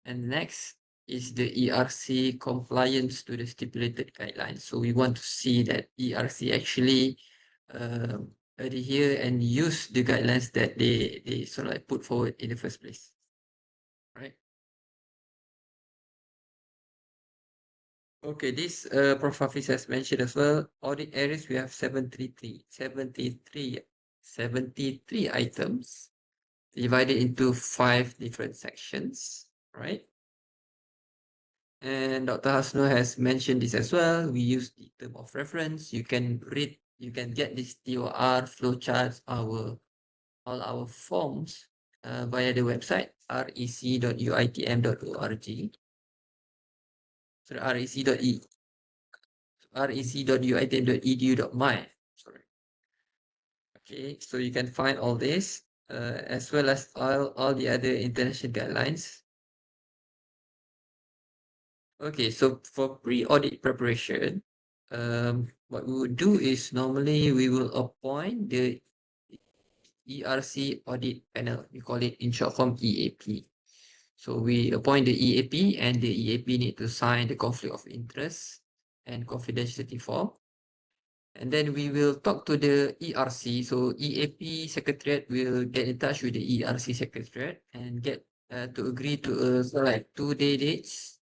And next is the ERC compliance to the stipulated guidelines. So we want to see that ERC actually adhere and use the guidelines that they sort of like put forward in the first place. Right. Okay, this Prof. Hafiz has mentioned as well. Audit areas, we have 73 items divided into 5 different sections, right? And Dr. Khasnur has mentioned this as well. We use the term of reference. You can get this TOR flowcharts, all our forms via the website rec.uitm.org. So rec.uitm.edu.my. Sorry. Okay, so you can find all this as well as all the other international guidelines. Okay, so for pre-audit preparation, what we would do is normally we will appoint the ERC audit panel. We call it in short form EAP. So we appoint the EAP and the EAP need to sign the conflict of interest and confidentiality form. And then we will talk to the ERC. So EAP Secretariat will get in touch with the ERC Secretariat and get to agree to so like 2-day dates.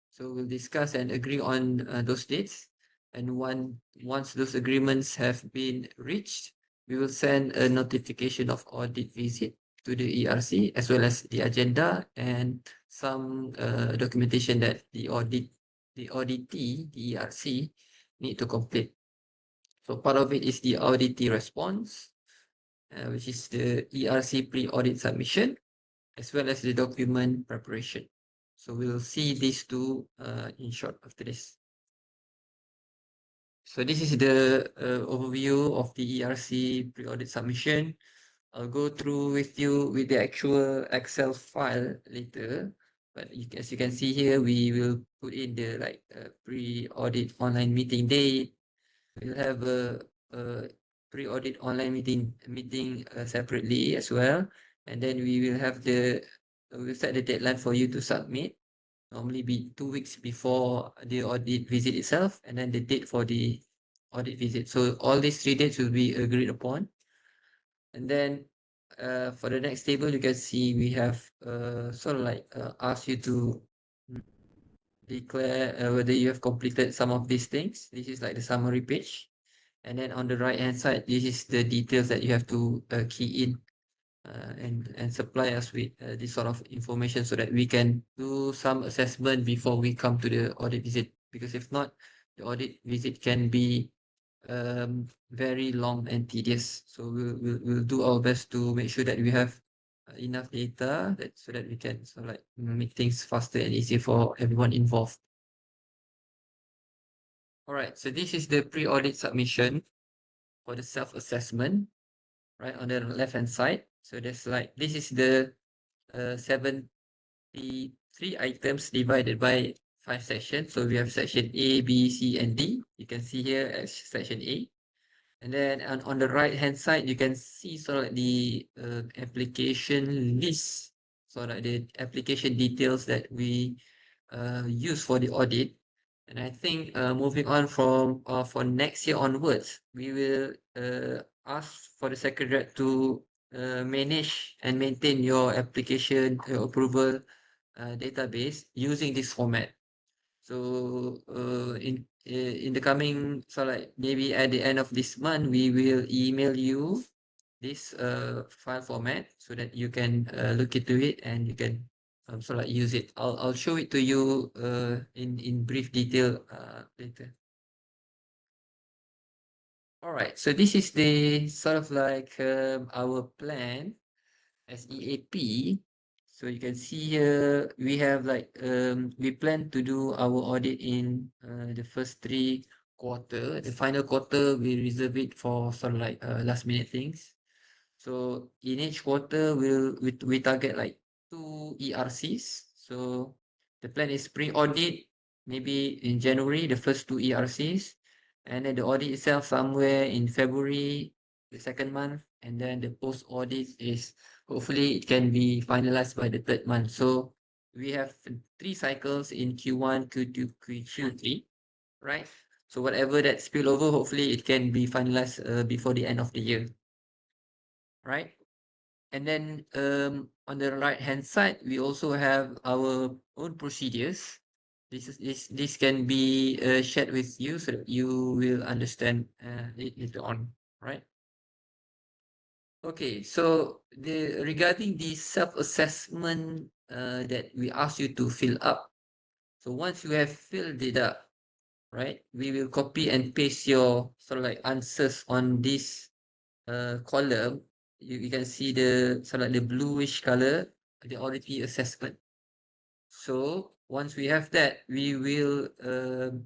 So we'll discuss and agree on those dates. And once those agreements have been reached, we will send a notification of audit visit to the ERC as well as the agenda and some documentation that the auditee, the ERC, need to complete. So part of it is the auditee response, which is the ERC pre-audit submission, as well as the document preparation. So we'll see these two in short after this. So this is the overview of the ERC pre-audit submission. I'll go through with you with the actual Excel file later. But as you can see here, we will put in the pre-audit online meeting date. We'll have a pre-audit online meeting separately as well, and then we will have we'll set the deadline for you to submit. Normally be 2 weeks before the audit visit itself, and then the date for the audit visit. So all these 3 dates will be agreed upon. And then for the next table, you can see we have sort of like asked you to declare whether you have completed some of these things. This is like the summary page. And then on the right hand side, this is the details that you have to key in and supply us with this sort of information so that we can do some assessment before we come to the audit visit. Because if not, the audit visit can be very long and tedious. So we'll do our best to make sure that we have enough data so that we can sort of like make things faster and easier for everyone involved. All right, so this is the pre-audit submission for the self-assessment, right, on the left-hand side. So there's like, this is the 73 items divided by 5 sections. So we have section A, B, C, and D. You can see here as section A. And then on the right-hand side, you can see sort of like the application list, sort of like the application details that we use for the audit. And I think moving on from for next year onwards, we will ask for the Secretariat to manage and maintain your application approval database using this format. So in the coming, so like maybe at the end of this month, we will email you this file format so that you can look into it and you can so like use it. I'll show it to you in brief detail later. All right, so this is the sort of like our plan as EAP. So you can see here we have like we plan to do our audit in the first 3 quarter. The final quarter we reserve it for sort of like last minute things. So in each quarter we target like 2 ERCs. So the plan is pre-audit maybe in January, the first 2 ERCs, and then the audit itself somewhere in February, the second month, and then the post-audit is hopefully it can be finalized by the 3rd month. So we have 3 cycles in Q1, Q2, Q3, right? So whatever that spill over, hopefully it can be finalized before the end of the year, right? And then on the right hand side, we also have our own procedures. This can be shared with you so that you will understand it later on, right? Okay, so regarding the self-assessment that we ask you to fill up. So once you have filled it up, right, we will copy and paste your sort of like answers on this column. You can see the sort of like the bluish color, the auditee assessment. So once we have that, we will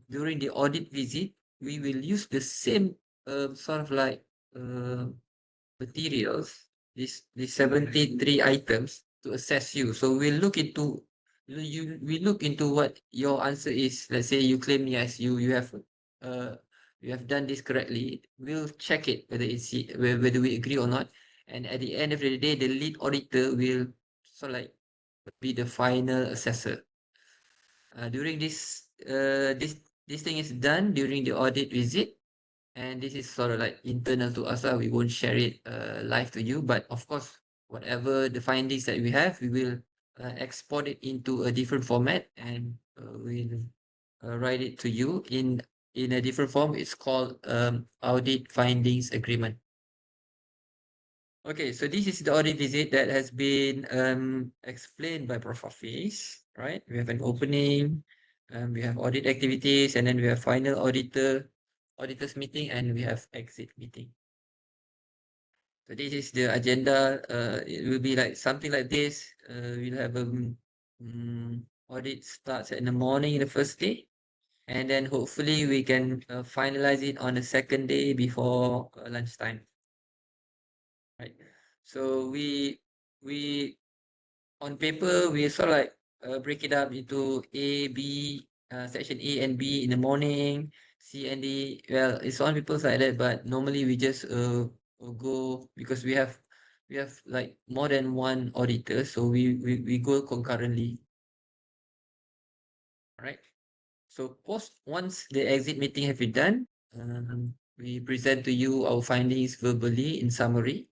during the audit visit, we will use the same sort of like materials, these 73 items to assess you. So we look into what your answer is. Let's say you claim yes, you have done this correctly. We'll check it whether we agree or not. And at the end of the day, the lead auditor will sort of like be the final assessor. During this thing is done during the audit visit, and this is sort of like internal to us. We won't share it live to you, but of course, whatever the findings that we have, we will export it into a different format, and we'll write it to you in a different form. It's called audit findings agreement. Okay, so this is the audit visit that has been explained by Prof. Hafiz, right? We have an opening, we have audit activities, and then we have final auditors meeting, and we have exit meeting. So this is the agenda. It will be like something like this. We'll have audit starts in the morning, the first day, and then hopefully we can finalize it on the second day before lunchtime. Right. So we on paper we sort of like break it up into A, B, section A and B in the morning, C and D. Well, it's on people's like that, but normally we just go because we have like more than one auditor, so we go concurrently. Right. So once the exit meeting have been done, we present to you our findings verbally in summary.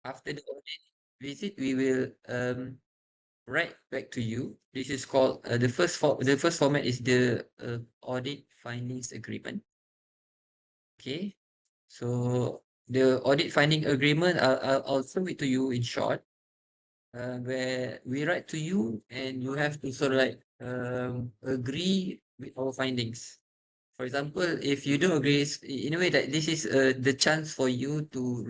After the audit visit, we will write back to you. This is called the first format is the audit findings agreement. Okay, so the audit finding agreement, I'll show it to you in short, where we write to you and you have to sort of like agree with our findings. For example, if you don't agree, in a way that this is the chance for you to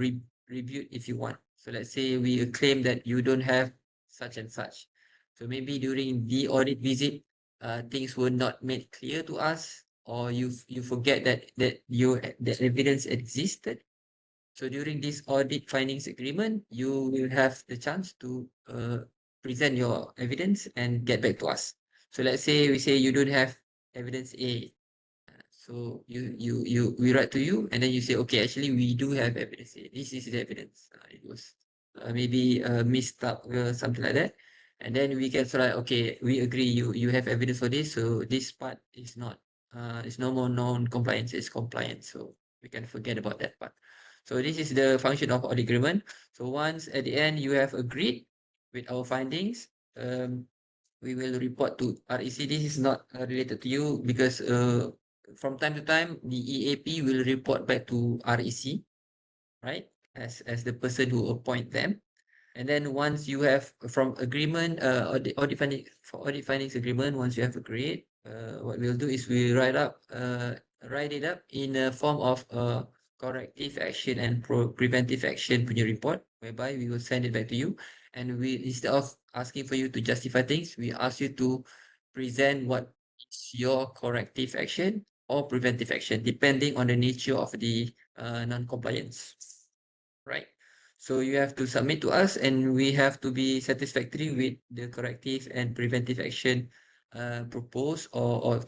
review if you want. So let's say we claim that you don't have such and such. So maybe during the audit visit, things were not made clear to us, or you forget that evidence existed. So during this audit findings agreement, you will have the chance to present your evidence and get back to us. So let's say we say you don't have evidence A. So we write to you, and then you say, okay, actually we do have evidence. This is the evidence. It was maybe missed up or something like that, and then we can sort of okay, we agree you have evidence for this, so this part is not it's no more non-compliance, it's compliance. So we can forget about that part. So this is the function of audit agreement. So once at the end you have agreed with our findings, we will report to REC. This is not related to you because from time to time, the EAP will report back to REC, right? As the person who appoint them. And then once you have from agreement, audit findings agreement, once you have agreed, what we'll do is we write it up in a form of corrective action and preventive action punya report, whereby we will send it back to you. And we, instead of asking for you to justify things, we ask you to present what is your corrective action or preventive action, depending on the nature of the non-compliance, right? So you have to submit to us, and we have to be satisfactory with the corrective and preventive action proposed or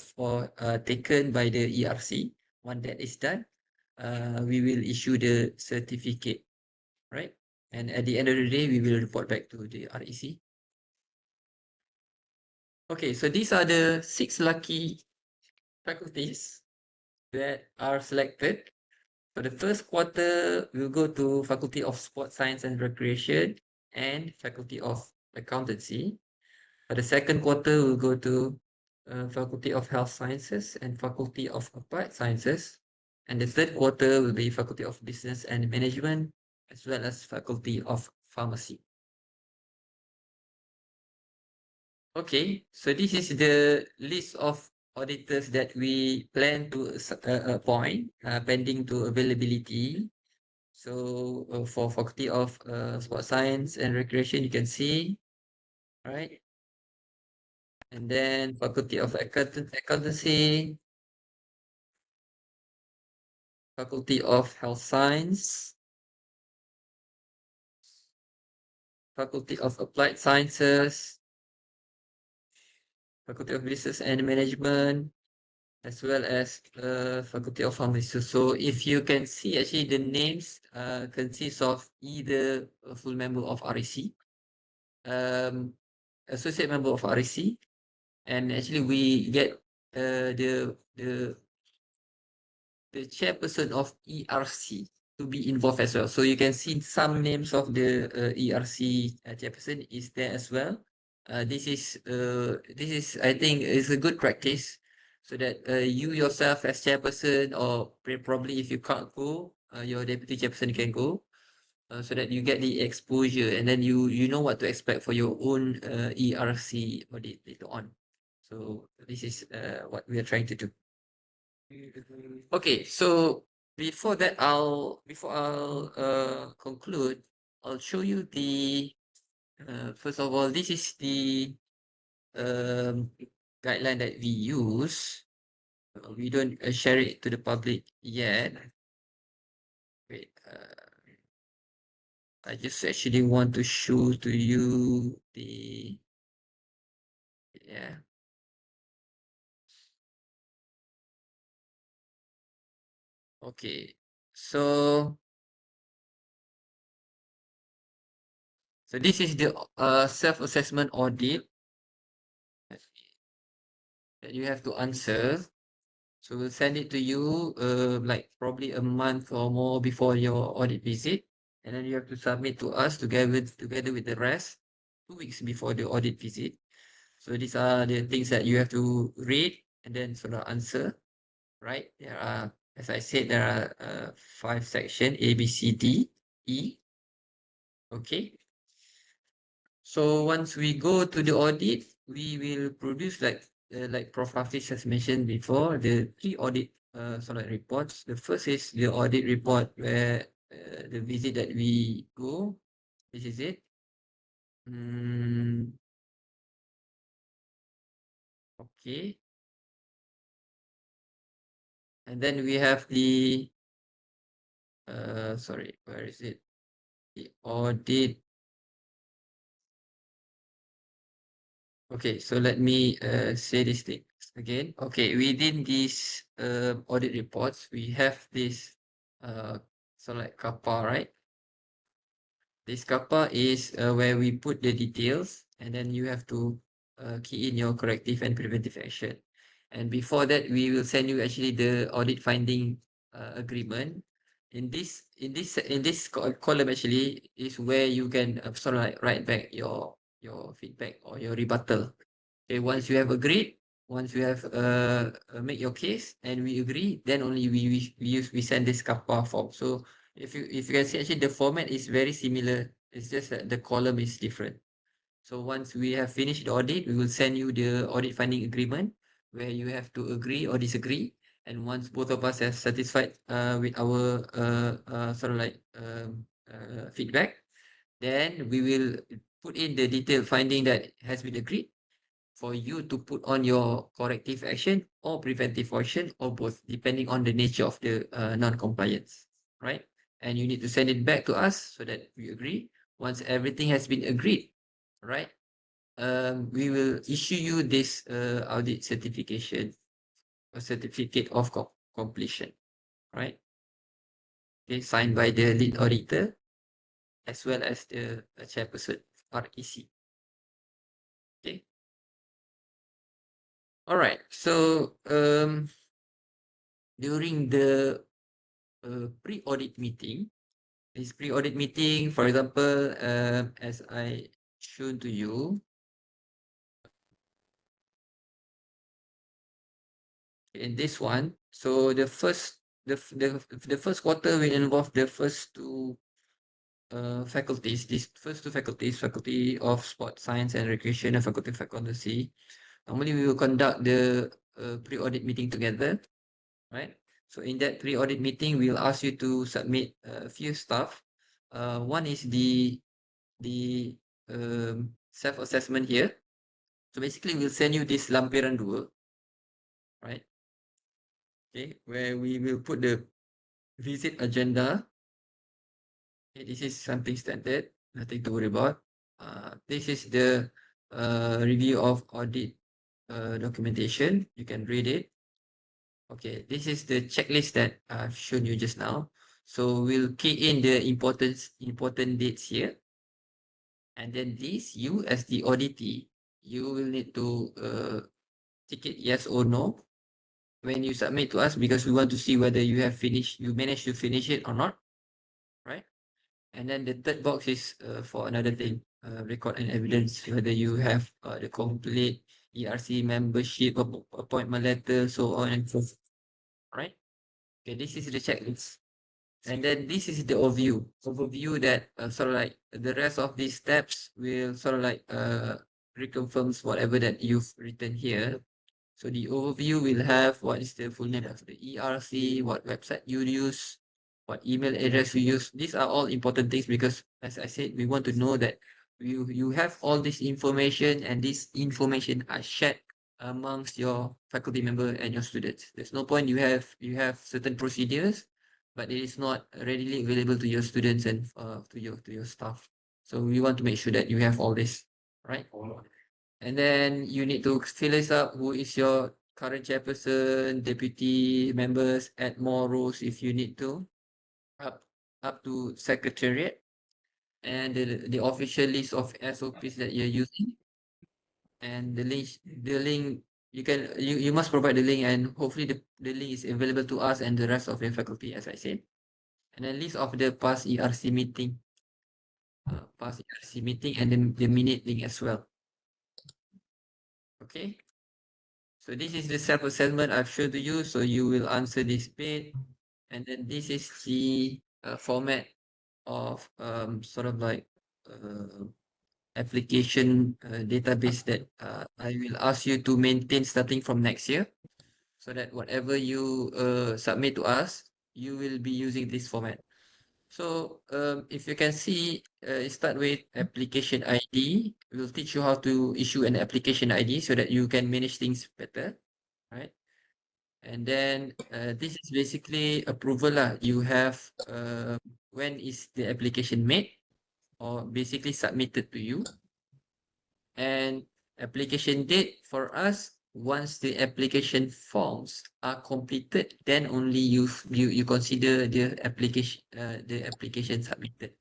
taken by the ERC. Once that is done, we will issue the certificate, right? And at the end of the day, we will report back to the REC. Okay, so these are the 6 lucky faculties that are selected. For the first quarter, we'll go to Faculty of Sports Science and Recreation and Faculty of Accountancy. For the second quarter, we'll go to Faculty of Health Sciences and Faculty of Applied Sciences. And the third quarter will be Faculty of Business and Management, as well as Faculty of Pharmacy. Okay, so this is the list of auditors that we plan to appoint, pending to availability. So for Faculty of Sports Science and Recreation, you can see, right? And then Faculty of Accountancy, Faculty of Health Science, Faculty of Applied Sciences, Faculty of Business and Management, as well as Faculty of Pharmacy. So if you can see, actually the names consist of either a full member of REC, associate member of REC, and actually we get the chairperson of ERC to be involved as well. So you can see some names of the ERC chairperson is there as well. This is I think is a good practice, so that you yourself as chairperson, or probably if you can't go, your deputy chairperson can go, so that you get the exposure, and then you know what to expect for your own ERC audit later on. So this is what we are trying to do. Okay, so before I'll conclude, I'll show you the first of all, this is the guideline that we use. We don't share it to the public yet. Wait, I just actually want to show to you the Okay, so this is the self-assessment audit that you have to answer. So we'll send it to you like probably a month or more before your audit visit, and then you have to submit to us together with the rest 2 weeks before the audit visit. So these are the things that you have to read and then sort of answer, right? There are, as I said, there are 5 sections: A, B, C, D, E. Okay. So once we go to the audit, we will produce like Prof. Hafiz has mentioned before, the 3 audit sort of reports. The first is the audit report where the visit that we go. This is it. Okay. And then we have the sorry, where is it? The audit. Okay, so let me say this thing again. Okay, within these audit reports, we have this so like kappa, right? This kappa is where we put the details, and then you have to key in your corrective and preventive action. And before that, we will send you actually the audit finding agreement. In this column actually is where you can sort of like write back your feedback or your rebuttal. Okay, once you have agreed, once you have make your case and we agree, then only we send this kappa form. So if you can see, actually the format is very similar. It's just that the column is different. So once we have finished the audit, we will send you the audit finding agreement where you have to agree or disagree. And once both of us are satisfied with our sort of like feedback, then we will put in the detailed finding that has been agreed for you to put on your corrective action or preventive action, or both, depending on the nature of the non-compliance, right? And you need to send it back to us so that we agree. Once everything has been agreed, right, we will issue you this audit certification, a certificate of completion, right? Okay, signed by the lead auditor as well as the chairperson, REC. Okay. All right. So during the pre-audit meeting, for example, as I shown to you, in this one, so the first quarter will involve the first 2 faculties. These first 2 faculties, Faculty of Sport Science and Recreation and Faculty of Accountancy. Normally, we will conduct the pre-audit meeting together, right? So in that pre-audit meeting, we'll ask you to submit a few stuff. One is the self-assessment here. So basically, we'll send you this lampiran 2, right? Okay, where we will put the visit agenda. Okay, this is something standard, nothing to worry about. This is the review of audit documentation. You can read it. Okay, this is the checklist that I've shown you just now. So we'll key in the important dates here. And then this, you as the auditee, you will need to tick it yes or no when you submit to us, because we want to see whether you managed to finish it or not, right? And then the third box is for another thing, record and evidence, whether you have the complete ERC membership, appointment letter, so on and so forth, right? Okay, this is the checklist. And then this is the overview that sort of like the rest of these steps will sort of like reconfirms whatever that you've written here. So the overview will have what is the full name of the ERC, what website you use, what email address you use. These are all important things because, as I said, we want to know that you have all this information, and this information are shared amongst your faculty member and your students. There's no point you have certain procedures, but it is not readily available to your students and to your staff. So we want to make sure that you have all this, right? And then you need to fill this up. Who is your current chairperson, deputy members, add more rows if you need to, up to secretariat, and the official list of SOPs that you're using, and the link you must provide the link, and hopefully the link is available to us and the rest of your faculty, as I said. And then list of the past ERC meeting, and then the minute link as well. Okay. So this is the self-assessment I've shown to you. So you will answer this bit, and then this is the format of sort of like application database that I will ask you to maintain starting from next year, so that whatever you submit to us, you will be using this format. So if you can see, start with application ID. We'll teach you how to issue an application ID so that you can manage things better, right? And then this is basically approval lah. You have when is the application made or basically submitted to you, and application date for us. Once the application forms are completed, then only you consider the application submitted.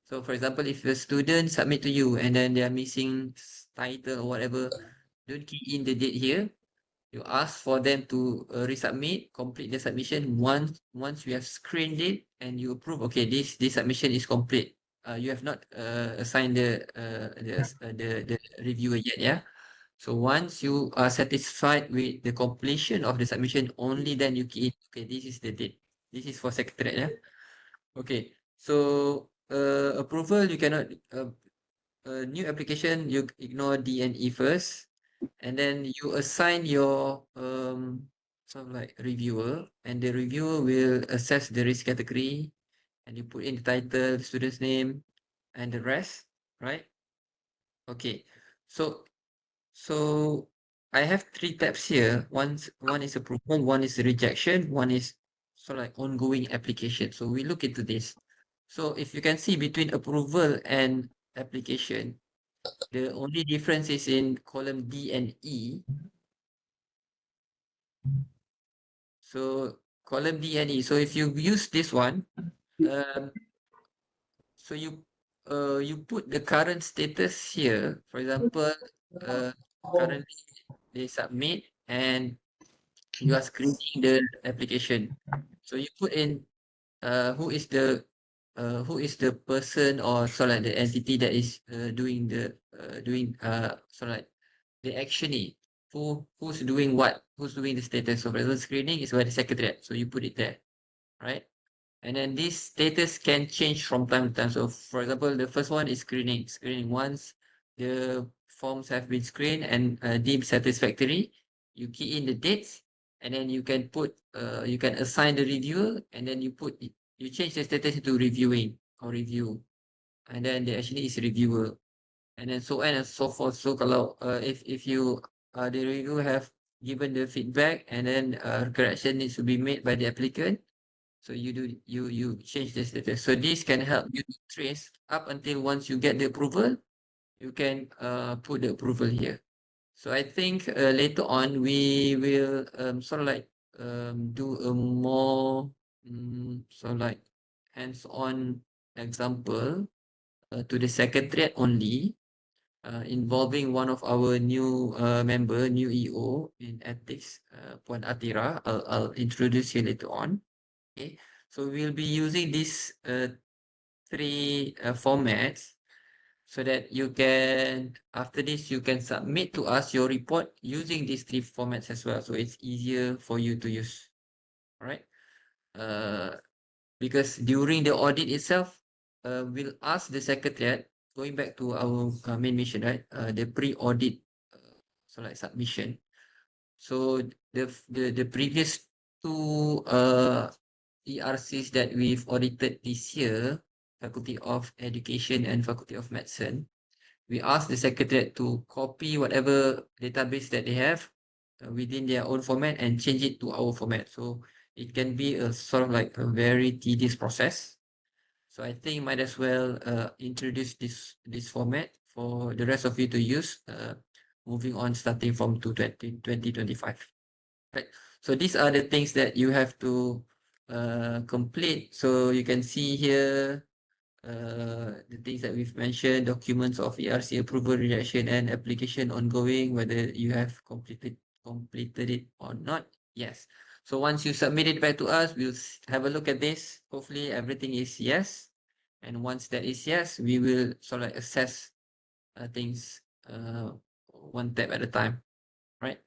So for example, if a student submit to you and then they are missing title or whatever, don't key in the date here. You ask for them to resubmit, complete the submission. Once you have screened it and you approve, okay, this submission is complete. You have not assigned the reviewer yet, yeah. So once you are satisfied with the completion of the submission, only then you key in, okay, this is the date. This is for secretariat, yeah. Okay, so approval, you cannot new application, you ignore D and E first, and then you assign your sort of like reviewer, and the reviewer will assess the risk category, and you put in the title, the student's name, and the rest, right? Okay, so I have 3 tabs here. One is approval, one is rejection, one is sort of like ongoing application. So we look into this. So if you can see between approval and application, the only difference is in column D and E. So column D and E. So if you use this one, so you put the current status here. For example, currently they submit and you are screening the application. So you put in who is the person or sort of like the entity that is doing the sort of like the actioning. Who's doing what? Who's doing the status? So for example, screening is by the secretariat. So you put it there, right? And then this status can change from time to time. So for example, the first one is screening. Screening, once the forms have been screened and deemed satisfactory, you key in the dates, and then you can put you can assign the reviewer, and then you change the status to reviewing or review, and then there actually is reviewer, and then so on and so forth. So kalau if you the reviewer have given the feedback, and then correction needs to be made by the applicant, so you change the status. So this can help you to trace up until once you get the approval, you can put the approval here. So I think later on we will sort of like do a more sort of like hands-on example to the secretariat only, involving one of our new member, new EO in ethics, Puan Atira. I'll introduce you later on. Okay, so we'll be using these three formats so that you can, after this, you can submit to us your report using these three formats as well. So it's easier for you to use. All right. Because during the audit itself, we'll ask the secretariat, going back to our main mission, right? The pre-audit, so like submission. So the previous two ERCs that we've audited this year, Faculty of Education and Faculty of Medicine, we ask the secretariat to copy whatever database that they have within their own format and change it to our format. So it can be a sort of like a very tedious process. So I think might as well introduce this format for the rest of you to use, moving on starting from 2025. Right. So these are the things that you have to complete. So you can see here the things that we've mentioned: documents of ERC approval, rejection, and application ongoing, whether you have completed it or not. Yes. So once you submit it back to us, we'll have a look at this. Hopefully everything is yes. And once that is yes, we will sort of like assess things one tab at a time, right?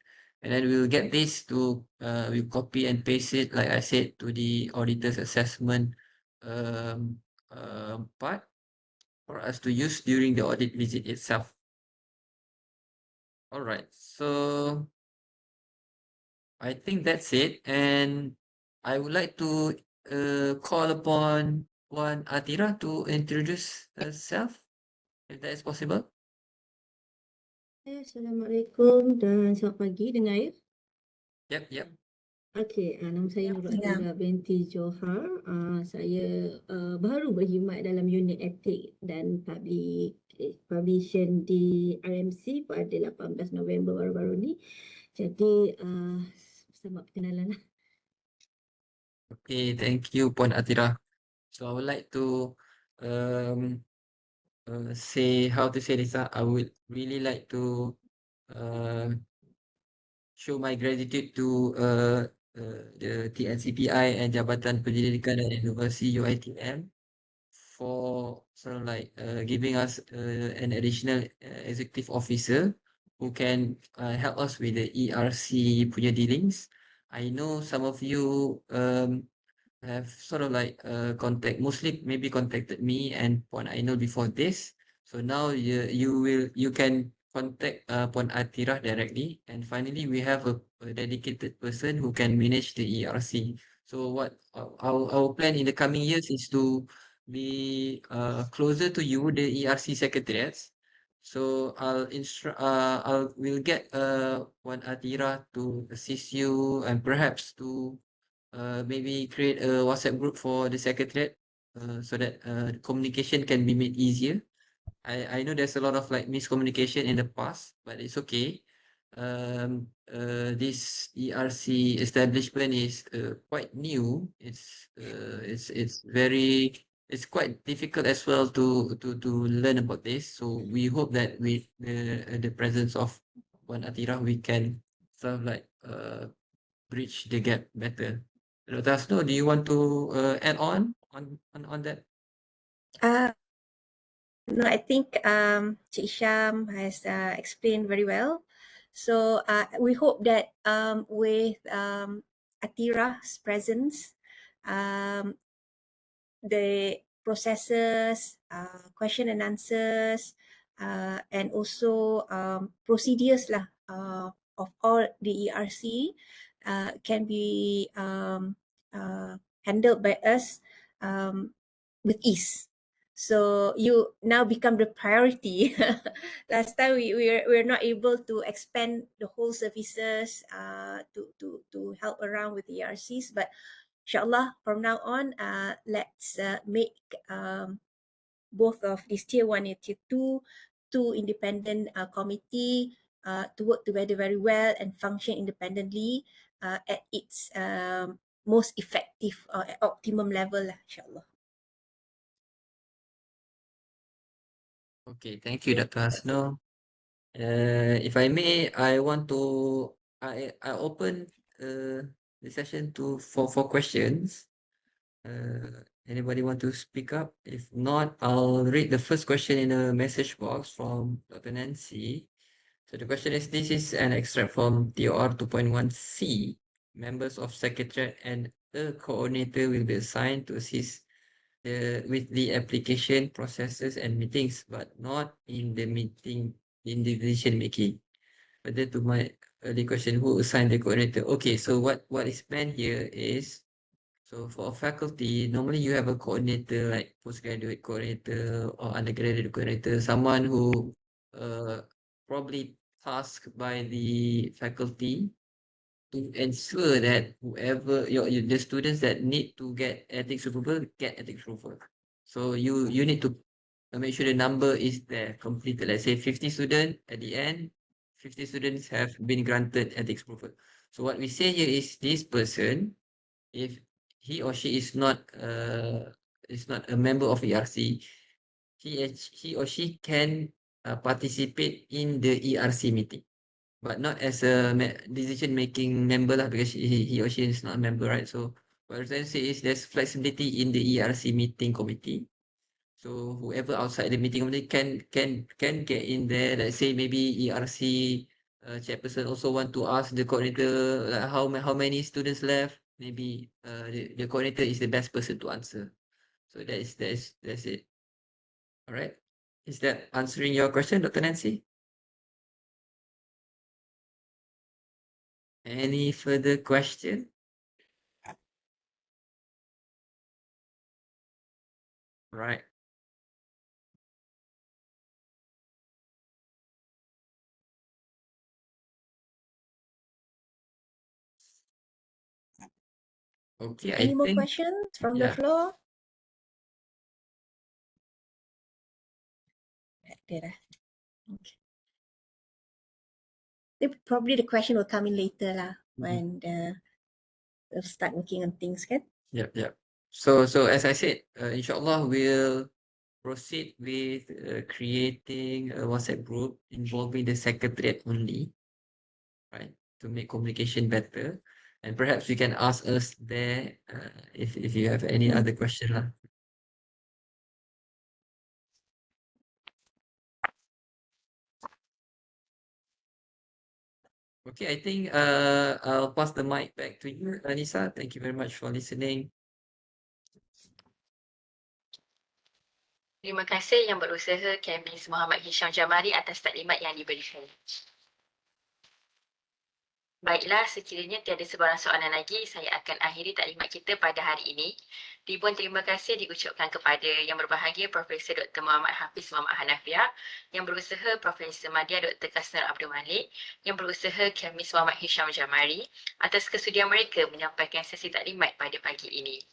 And then we'll get this to, we'll copy and paste it, like I said, to the auditor's assessment part for us to use during the audit visit itself. All right, so I think that's it. And I would like to call upon Puan Atira to introduce herself, if that is possible. Assalamualaikum dan selamat pagi, dengar ya? Yep. Okey, nama saya Nur Atira binti Johar. Saya baru berkhidmat dalam unit etik dan publication di RMC pada 18 November baru-baru ni. Jadi selamat perkenalan. Okay, thank you, Puan Atira. So I would like to say how to say this. I would really like to show my gratitude to the TNCPI and Jabatan Pendidikan dan Inovasi UiTM for sort of like giving us an additional executive officer who can help us with the ERC punya dealings. I know some of you have sort of like maybe contacted me and Puan Ainul before this. So now you can contact Puan Atira directly. And finally, we have a dedicated person who can manage the ERC. So what our plan in the coming years is to be closer to you, the ERC secretariats. So we'll get Puan Atira to assist you and perhaps to maybe create a WhatsApp group for the secretariat so that communication can be made easier. I know there's a lot of like miscommunication in the past, but it's okay. This ERC establishment is quite new. It's quite difficult as well to learn about this. So we hope that with the presence of Puan Atira, we can sort of like bridge the gap better. Dr. Khasnur, do you want to add on that? No, I think Cik Syam has explained very well. So we hope that with Atira's presence, the processes, question and answers, and also procedures of all the ERC can be handled by us with ease. So you now become the priority. Last time we're not able to expand the whole services to help around with the ERCs, but inshallah from now on, let's make both of these tier 1 and tier 2 two independent committee to work together very well and function independently at its most effective or optimum level lah, insyaAllah. Okay, thank you, Dr. Khasnur. If I may, I want to I open the session for questions. Anybody want to speak up? If not, I'll read the first question in a message box from Dr. Nancy. So the question is, this is an extract from TOR 2.1c. Members of Secretariat and a coordinator will be assigned to assist with the application processes and meetings, but not in the decision making. Further to my early question, who assigned the coordinator? Okay, so what is meant here is, so for a faculty, normally you have a coordinator like postgraduate coordinator or undergraduate coordinator, someone who probably tasked by the faculty to ensure that whoever the students that need to get ethics approval get ethics approval. So you need to make sure the number is there completed. Let's say 50 students at the end, 50 students have been granted ethics approval. So what we say here is this person, if he or she is not a member of ERC, he or she can participate in the ERC meeting, but not as a decision-making member lah, because he or she is not a member, right? So what I'm trying to say is there's flexibility in the ERC meeting committee. So whoever outside the meeting committee can get in there. Let's say maybe ERC chairperson also want to ask the coordinator like how many students left. Maybe the coordinator is the best person to answer. So that's it. All right. Is that answering your question, Dr. Nancy? Any further question? Right. Okay, Any I more think, questions from the yeah. floor? There. Okay. Probably the question will come in later lah, when we'll start working on things, kan? Yep. So as I said, inshallah we'll proceed with creating a WhatsApp group involving the secretariat only, right? To make communication better, and perhaps you can ask us there if you have any other question lah. Okay, I think I'll pass the mic back to you, Anissa. Thank you very much for listening. Terima kasih Yang Berusaha Kemis Muhammad Hisham Jamari atas taklimat yang diberikan. Baiklah, sekiranya tiada sebarang soalan lagi, saya akan akhiri taklimat kita pada hari ini. Ribuan terima kasih diucapkan kepada Yang Berbahagia Profesor Dr. Muhammad Hafiz Muhammad Hanafiah, Yang Berusaha Profesor Madya Dr. Khasnur Abdul Malek, Yang Berusaha Kemis Muhammad Hisham Jamari atas kesudian mereka menyampaikan sesi taklimat pada pagi ini.